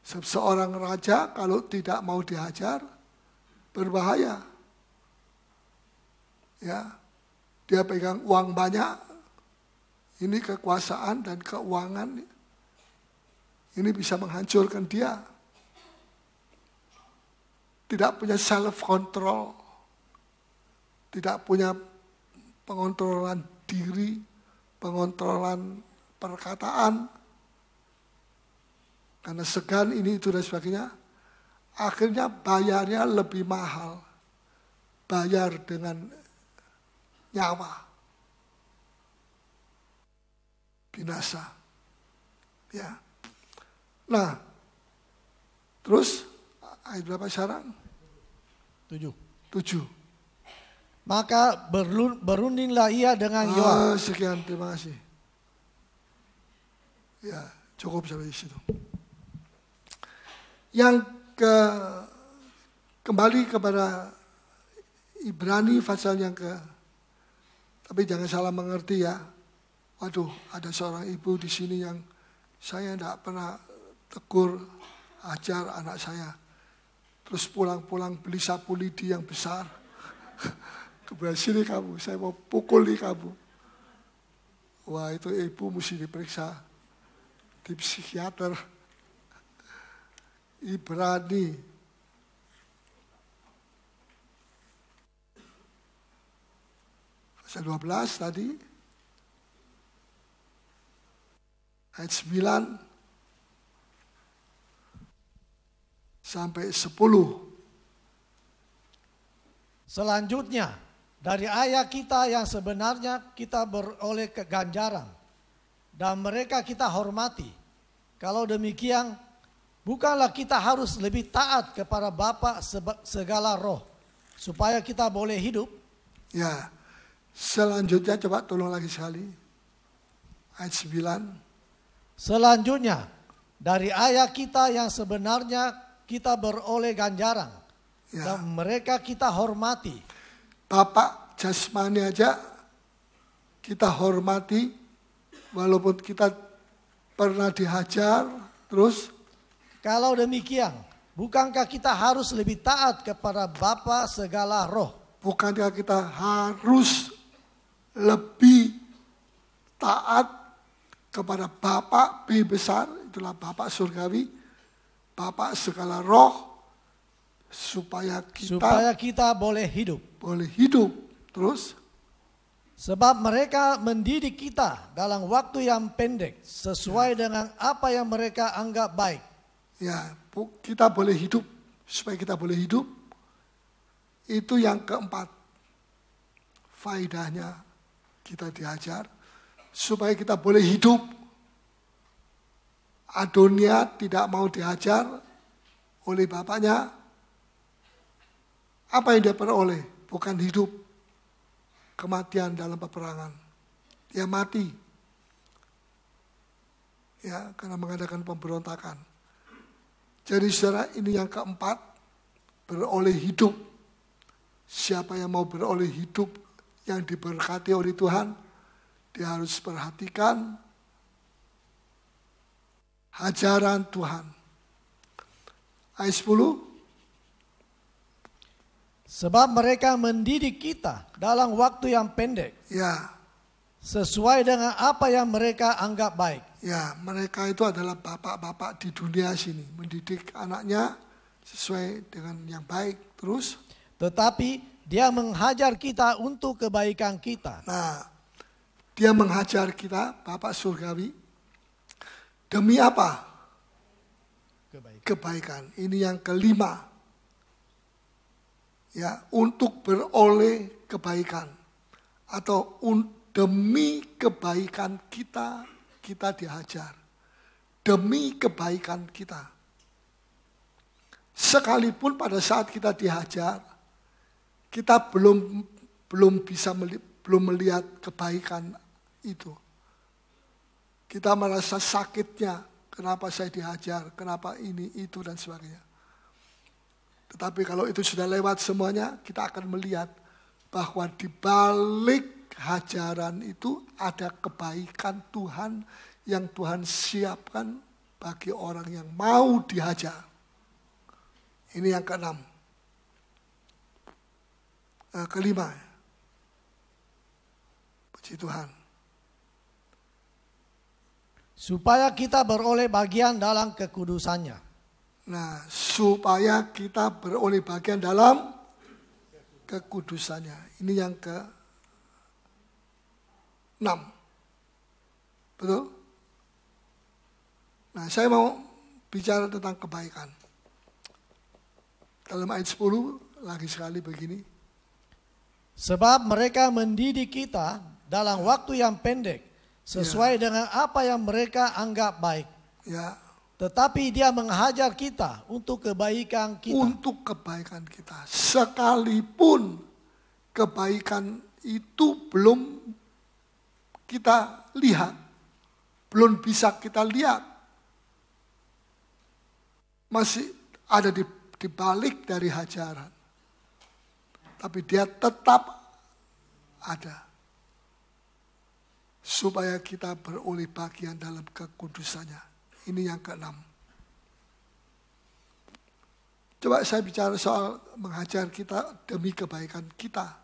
Seorang raja kalau tidak mau dihajar, berbahaya. Ya, dia pegang uang banyak. Ini kekuasaan dan keuangan. Ini bisa menghancurkan dia. Tidak punya self-control. Tidak punya pengontrolan diri, pengontrolan perkataan. Karena segan ini itu dan sebagainya. Akhirnya bayarnya lebih mahal. Bayar dengan nyawa. Binasa. Ya. Nah, terus ayat berapa sekarang? 7. Maka berundinglah ia dengan Yoab. Sekian, terima kasih. Ya, cukup sampai di situ. Yang kembali kepada Ibrani pasal yang tapi jangan salah mengerti ya. Waduh, ada seorang ibu di sini yang saya tidak pernah tegur, ajar anak saya. Terus pulang-pulang beli sapu lidi yang besar. Kebetulan sini kamu, saya mau pukul di kamu. Wah, itu ibu mesti diperiksa di psikiater. Ibrani pasal 12 tadi. Ayat 9 sampai 10. Selanjutnya, dari ayah kita yang sebenarnya kita beroleh keganjaran, dan mereka kita hormati. Kalau demikian, bukanlah kita harus lebih taat kepada Bapa segala roh, supaya kita boleh hidup? Ya, selanjutnya coba tolong lagi sekali. Ayat 9. Selanjutnya, dari ayah kita yang sebenarnya kita beroleh ganjaran, ya, dan mereka kita hormati. Bapak jasmani aja kita hormati, walaupun kita pernah dihajar, terus. Kalau demikian, bukankah kita harus lebih taat kepada Bapa segala roh? Bukankah kita harus lebih taat kepada Bapa B besar, itulah Bapa surgawi, Bapa segala roh, supaya kita boleh hidup. Boleh hidup. Terus? Sebab mereka mendidik kita dalam waktu yang pendek, sesuai dengan apa yang mereka anggap baik. Ya, kita boleh hidup. Supaya kita boleh hidup, itu yang keempat. Faedahnya kita diajar, supaya kita boleh hidup. Adonia tidak mau dihajar oleh bapaknya. Apa yang dia peroleh? Bukan hidup. Kematian dalam peperangan. Dia mati. Ya, karena mengadakan pemberontakan. Jadi saudara, ini yang keempat. Beroleh hidup. Siapa yang mau beroleh hidup yang diberkati oleh Tuhan, dia harus perhatikan ajaran Tuhan. Ayat 10. Sebab mereka mendidik kita dalam waktu yang pendek, Ya, sesuai dengan apa yang mereka anggap baik. ya, mereka itu adalah bapak-bapak di dunia sini, mendidik anaknya sesuai dengan yang baik. Terus, Tetapi dia menghajar kita untuk kebaikan kita. nah, dia menghajar kita, Bapak Surgawi, demi apa? Kebaikan. Ini yang kelima. Ya, untuk beroleh kebaikan. Atau demi kebaikan kita, kita dihajar. Demi kebaikan kita. Sekalipun pada saat kita dihajar, kita belum melihat kebaikan itu. Kita merasa sakitnya, kenapa saya dihajar, kenapa ini, itu, dan sebagainya. Tetapi kalau itu sudah lewat semuanya, kita akan melihat bahwa di balik hajaran itu ada kebaikan Tuhan yang Tuhan siapkan bagi orang yang mau dihajar. Ini yang keenam. Kelima. Puji Tuhan. Supaya kita beroleh bagian dalam kekudusannya. Nah, supaya kita beroleh bagian dalam kekudusannya. Ini yang ke-6. Betul? Nah, saya mau bicara tentang kebaikan. Dalam ayat 10 lagi sekali begini. Sebab mereka mendidik kita dalam waktu yang pendek, sesuai dengan apa yang mereka anggap baik. Ya, Tetapi dia menghajar kita untuk kebaikan kita. untuk kebaikan kita. Sekalipun kebaikan itu belum kita lihat, belum bisa kita lihat, masih ada di balik dari hajaran. Tapi dia tetap ada. Supaya kita beroleh bagian dalam kekudusannya. Ini yang ke-6. Coba saya bicara soal menghajar kita demi kebaikan kita.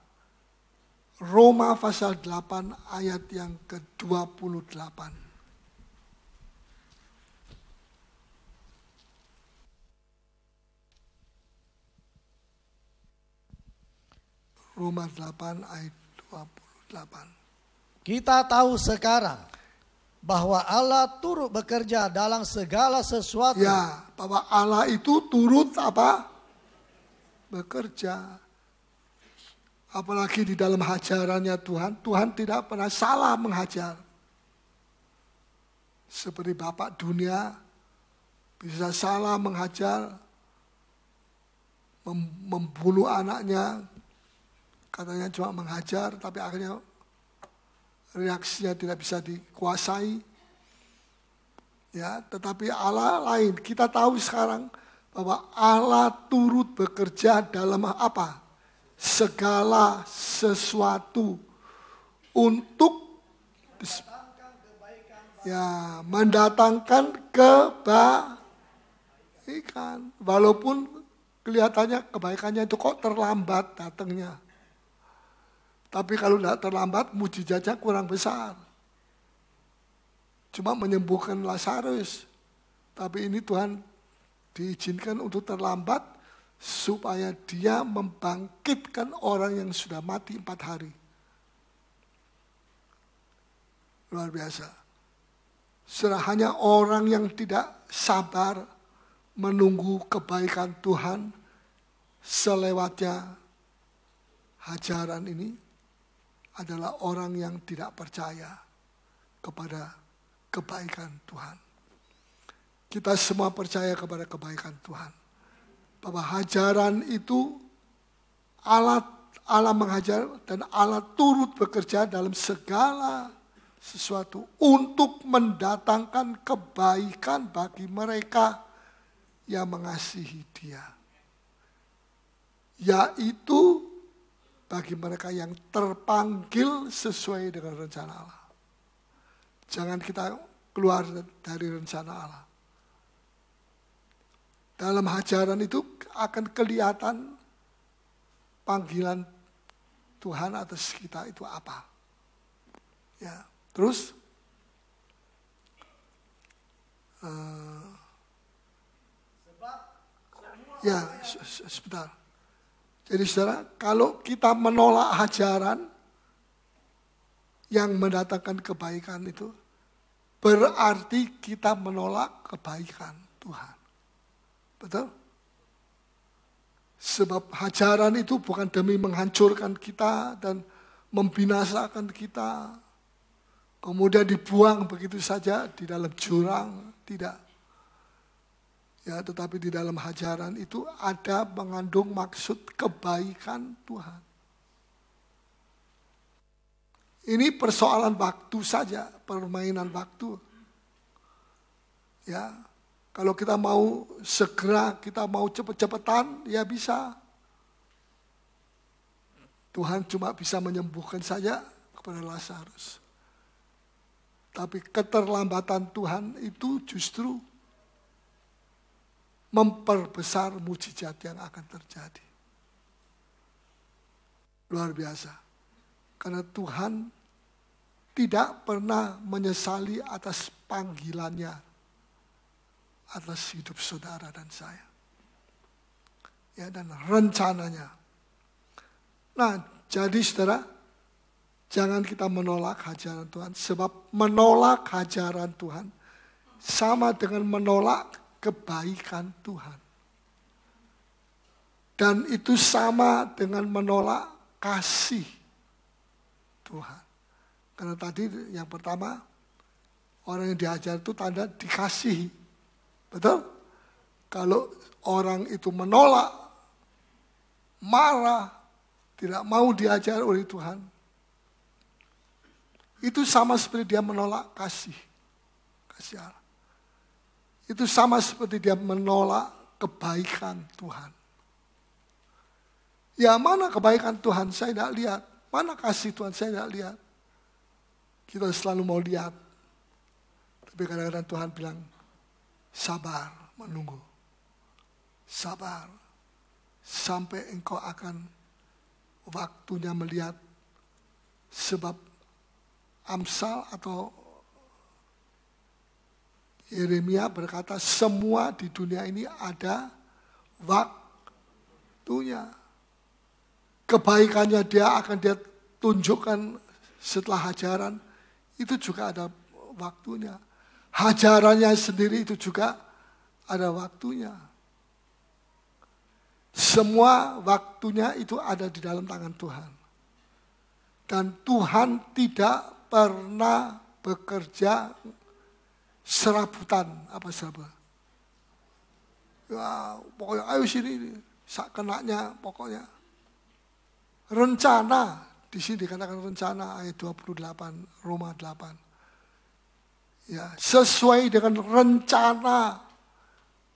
Roma pasal 8 ayat yang ke-28. Roma 8 ayat 28. Kita tahu sekarang bahwa Allah turut bekerja dalam segala sesuatu. Ya, bahwa Allah itu turut apa? Bekerja. Apalagi di dalam hajarannya Tuhan, Tuhan tidak pernah salah menghajar. Seperti Bapak dunia bisa salah menghajar, membunuh anaknya, katanya cuma menghajar, tapi akhirnya reaksinya tidak bisa dikuasai. Ya, tetapi Allah lain. Kita tahu sekarang bahwa Allah turut bekerja dalam apa? Segala sesuatu untuk ya, mendatangkan kebaikan. Walaupun kelihatannya kebaikannya itu kok terlambat datangnya. Tapi kalau tidak terlambat, mujizatnya kurang besar. Cuma menyembuhkan Lazarus. Tapi ini Tuhan diizinkan untuk terlambat, supaya dia membangkitkan orang yang sudah mati 4 hari. Luar biasa. Hanya orang yang tidak sabar menunggu kebaikan Tuhan selewatnya hajaran ini adalah orang yang tidak percaya kepada kebaikan Tuhan. Kita semua percaya kepada kebaikan Tuhan. Bahwa hajaran itu Allah menghajar dan Allah turut bekerja dalam segala sesuatu untuk mendatangkan kebaikan bagi mereka yang mengasihi Dia. Yaitu bagi mereka yang terpanggil sesuai dengan rencana Allah. Jangan kita keluar dari rencana Allah. Dalam hajaran itu akan kelihatan panggilan Tuhan atas kita itu apa. Ya, terus ya, sebentar. Jadi saudara, kalau kita menolak ajaran yang mendatangkan kebaikan itu, berarti kita menolak kebaikan Tuhan. Betul? Sebab ajaran itu bukan demi menghancurkan kita dan membinasakan kita, kemudian dibuang begitu saja di dalam jurang, tidak. Ya, tetapi di dalam ajaran itu ada mengandung maksud kebaikan Tuhan. Ini persoalan waktu saja, permainan waktu. Ya, kalau kita mau segera, kita mau cepet-cepetan, ya bisa. Tuhan cuma bisa menyembuhkan saja kepada Lazarus. Tapi keterlambatan Tuhan itu justru memperbesar mujizat yang akan terjadi. Luar biasa. Karena Tuhan tidak pernah menyesali atas panggilannya atas hidup saudara dan saya. Ya, dan rencananya. Nah, jadi saudara, jangan kita menolak ajaran Tuhan. Sebab menolak ajaran Tuhan sama dengan menolak kebaikan Tuhan. Dan itu sama dengan menolak kasih Tuhan. Karena tadi yang pertama, orang yang diajar itu tanda dikasihi. Betul? Kalau orang itu menolak, marah, tidak mau diajar oleh Tuhan, itu sama seperti dia menolak kasih Allah. Itu sama seperti dia menolak kebaikan Tuhan. Ya, mana kebaikan Tuhan saya tidak lihat. Mana kasih Tuhan saya tidak lihat. Kita selalu mau lihat. Tapi kadang-kadang Tuhan bilang, sabar menunggu. Sabar. Sampai engkau akan waktunya melihat. Sebab Amsal atau Yeremia berkata, semua di dunia ini ada waktunya. Kebaikannya dia akan dia tunjukkan setelah hajaran, itu juga ada waktunya. Hajarannya sendiri itu juga ada waktunya. Semua waktunya itu ada di dalam tangan Tuhan. Dan Tuhan tidak pernah bekerja serabutan, apa serabutan? Ya, pokoknya ayo sini, sak kenaknya pokoknya. Rencana, di sini dikatakan rencana ayat 28, Roma 8. Ya, sesuai dengan rencana.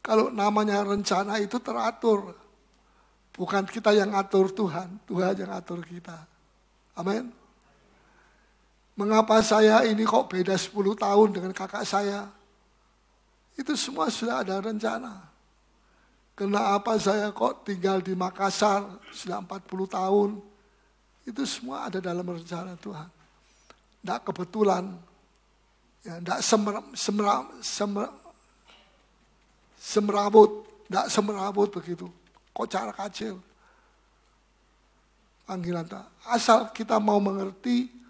Kalau namanya rencana itu teratur. Bukan kita yang atur Tuhan, Tuhan yang atur kita. Amin. Mengapa saya ini kok beda 10 tahun dengan kakak saya? Itu semua sudah ada rencana. Kenapa saya kok tinggal di Makassar sudah 40 tahun? Itu semua ada dalam rencana Tuhan. Tidak kebetulan. Ya, tidak semerawut begitu. Kok cara kacil. Panggilan Tuhan. Asal kita mau mengerti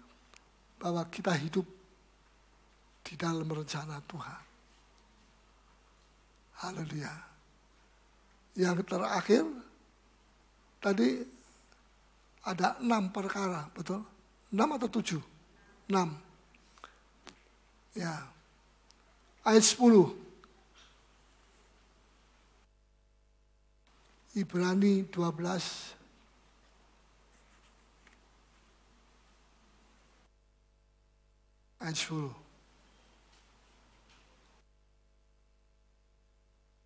bahwa kita hidup di dalam rencana Tuhan. Haleluya. Yang terakhir, tadi ada 6 perkara, betul? 6 atau 7? 6. Ya. Ayat 10. Ibrani 12. Ayat 10.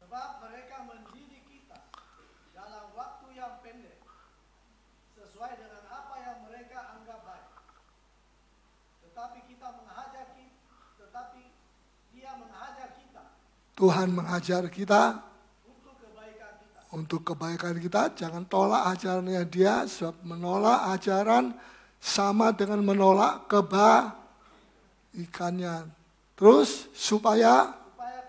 Sebab mereka mendidik kita dalam waktu yang pendek, sesuai dengan apa yang mereka anggap baik. Tetapi dia menghajar kita. Tuhan menghajar kita Untuk kebaikan kita. untuk kebaikan kita. Jangan tolak ajarannya dia, sebab menolak ajaran sama dengan menolak kebaikannya. Terus supaya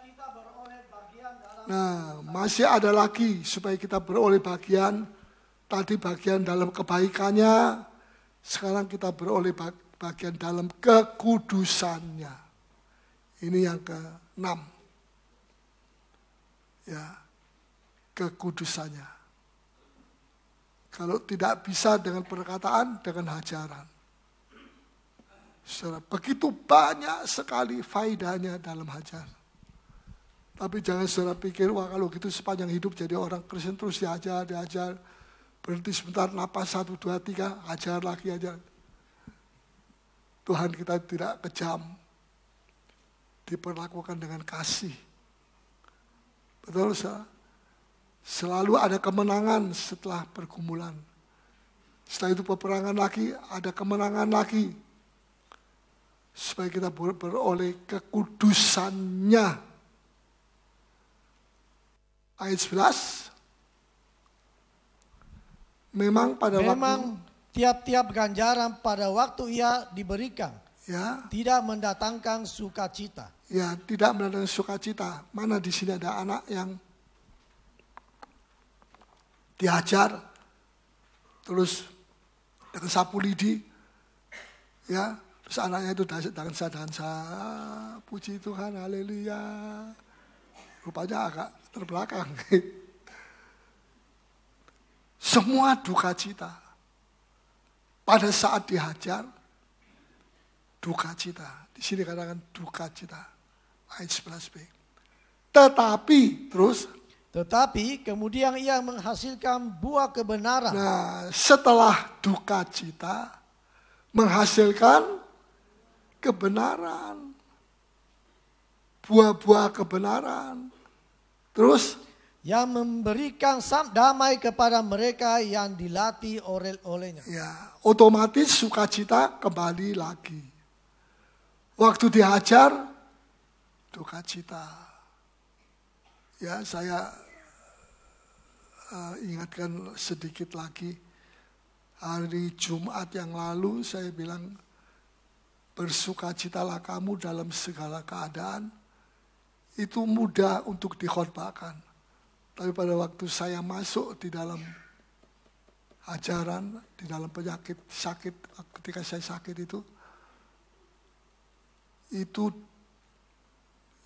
kita beroleh bagian dalam. Nah, masih ada lagi supaya kita beroleh bagian. Tadi bagian dalam kebaikannya, sekarang kita beroleh bagian dalam kekudusannya. Ini yang ke-6. Ya, kekudusannya. Kalau tidak bisa dengan perkataan, dengan ajaran. Saudara, begitu banyak sekali faedahnya dalam ajar. Tapi jangan saudara pikir, wah kalau gitu sepanjang hidup jadi orang Kristen terus diajar. Berhenti sebentar, napas 1, 2, 3, ajar lagi aja. Tuhan kita tidak kejam. Diperlakukan dengan kasih. Betul, saudara? Selalu ada kemenangan setelah pergumulan. Setelah itu peperangan lagi, ada kemenangan lagi. Supaya kita beroleh kekudusannya. Ayat 11. Memang tiap-tiap ganjaran pada waktu ia diberikan. Ya. Tidak mendatangkan sukacita. Ya, tidak mendatangkan sukacita. Mana di sini ada anak yang diajar, terus dengan sapu lidi, ya, terus anaknya itu dansa, puji Tuhan, haleluya. Rupanya agak terbelakang. Semua duka cita. Pada saat dihajar, duka cita. Di sini katakan duka cita. Ayat 11b. Tetapi kemudian ia menghasilkan buah kebenaran. Nah, setelah duka cita, menghasilkan kebenaran. Buah-buah kebenaran. Terus? Yang memberikan damai kepada mereka yang dilatih olehnya. Ya, otomatis sukacita kembali lagi. Waktu dihajar, duka cita. Ya, saya ingatkan sedikit lagi. Hari Jumat yang lalu saya bilang, bersukacitalah kamu dalam segala keadaan. Itu mudah untuk dikhotbahkan. Tapi pada waktu saya masuk di dalam ajaran, di dalam penyakit, sakit, ketika saya sakit itu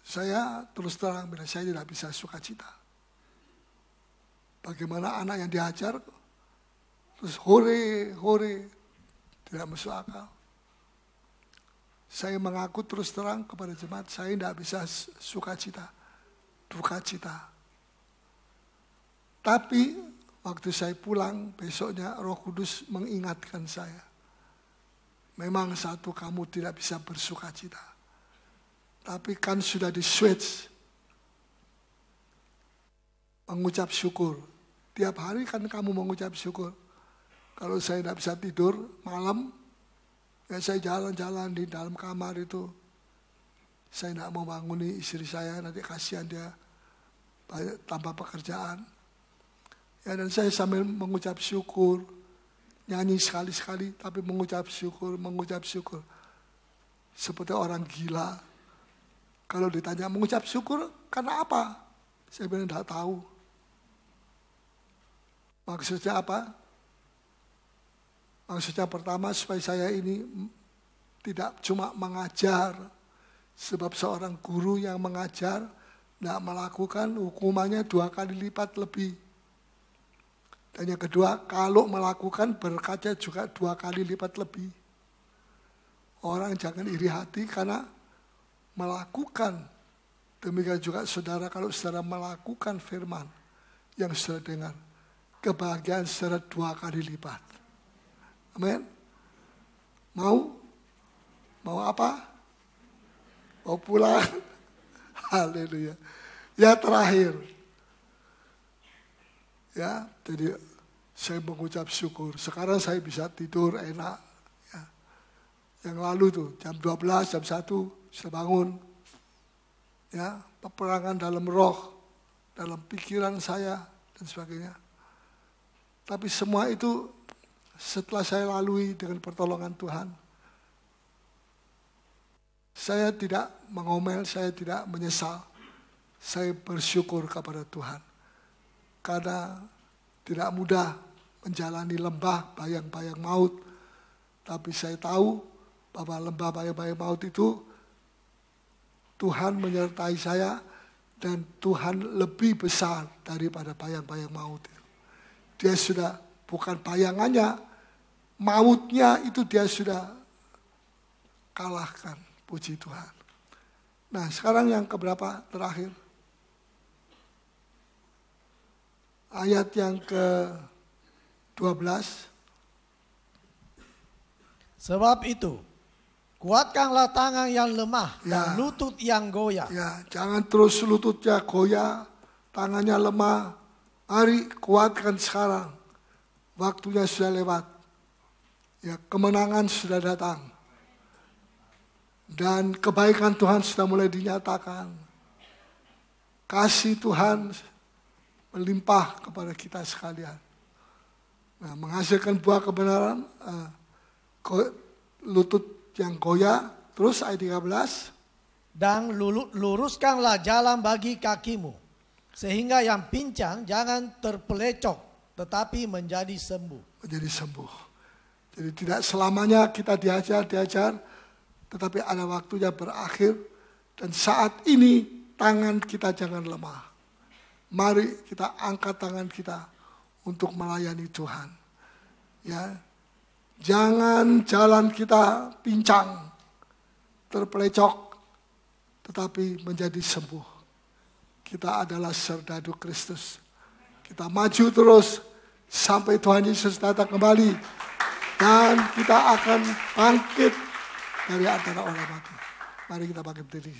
saya terus terang bilang, saya tidak bisa sukacita. Bagaimana anak yang diajar, terus hore, tidak masuk akal. Saya mengaku terus terang kepada jemaat, saya tidak bisa sukacita, duka cita. Tapi waktu saya pulang, besoknya Roh Kudus mengingatkan saya. Memang satu, kamu tidak bisa bersukacita. Tapi kan sudah di-switch. Mengucap syukur. Tiap hari kan kamu mengucap syukur. Kalau saya tidak bisa tidur malam, ya saya jalan-jalan di dalam kamar itu. Saya tidak mau banguni istri saya, nanti kasihan dia tanpa pekerjaan. Ya, dan saya sambil mengucap syukur, nyanyi sekali-sekali, tapi mengucap syukur. Seperti orang gila. Kalau ditanya mengucap syukur, karena apa? Saya bilang tidak tahu. Maksudnya apa? Maksudnya pertama, supaya saya ini tidak cuma mengajar. Sebab seorang guru yang mengajar, tidak melakukan hukumannya 2 kali lipat lebih. Dan yang kedua, kalau melakukan berkatnya juga 2 kali lipat lebih. Orang jangan iri hati karena melakukan. Demikian juga saudara, kalau saudara melakukan firman yang saudara dengar, kebahagiaan saudara 2 kali lipat. Amin. Mau? Mau apa? Mau pulang? Haleluya. Ya, terakhir. Ya, jadi saya mengucap syukur. Sekarang saya bisa tidur enak. Ya. Yang lalu tuh jam 12, jam 1 saya bangun. Ya, peperangan dalam roh, dalam pikiran saya dan sebagainya. Tapi semua itu setelah saya lalui dengan pertolongan Tuhan, saya tidak mengomel, saya tidak menyesal. Saya bersyukur kepada Tuhan. Karena tidak mudah menjalani lembah bayang-bayang maut. Tapi saya tahu bahwa lembah bayang-bayang maut itu Tuhan menyertai saya dan Tuhan lebih besar daripada bayang-bayang maut itu. Dia sudah bukan bayangannya, mautnya itu dia sudah kalahkan. Puji Tuhan. Nah, sekarang yang keberapa terakhir? Ayat yang ke-12. Sebab itu, kuatkanlah tangan yang lemah dan lutut yang goyah. Ya, jangan terus lututnya goyah, tangannya lemah. Mari kuatkan sekarang. Waktunya sudah lewat. Ya, kemenangan sudah datang. Dan kebaikan Tuhan sudah mulai dinyatakan. Kasih Tuhan melimpah kepada kita sekalian. Nah, menghasilkan buah kebenaran, lutut yang goyah. Terus ayat 13. Dan luruskanlah jalan bagi kakimu, sehingga yang pincang jangan terpelecok, tetapi menjadi sembuh. Menjadi sembuh. Jadi tidak selamanya kita diajar, tetapi ada waktunya berakhir. Dan saat ini tangan kita jangan lemah. Mari kita angkat tangan kita untuk melayani Tuhan. Ya, jangan jalan kita pincang, terpelecok, tetapi menjadi sembuh. Kita adalah serdadu Kristus. Kita maju terus sampai Tuhan Yesus datang kembali. Dan kita akan bangkit dari antara orang mati. Mari kita bangkit berdiri.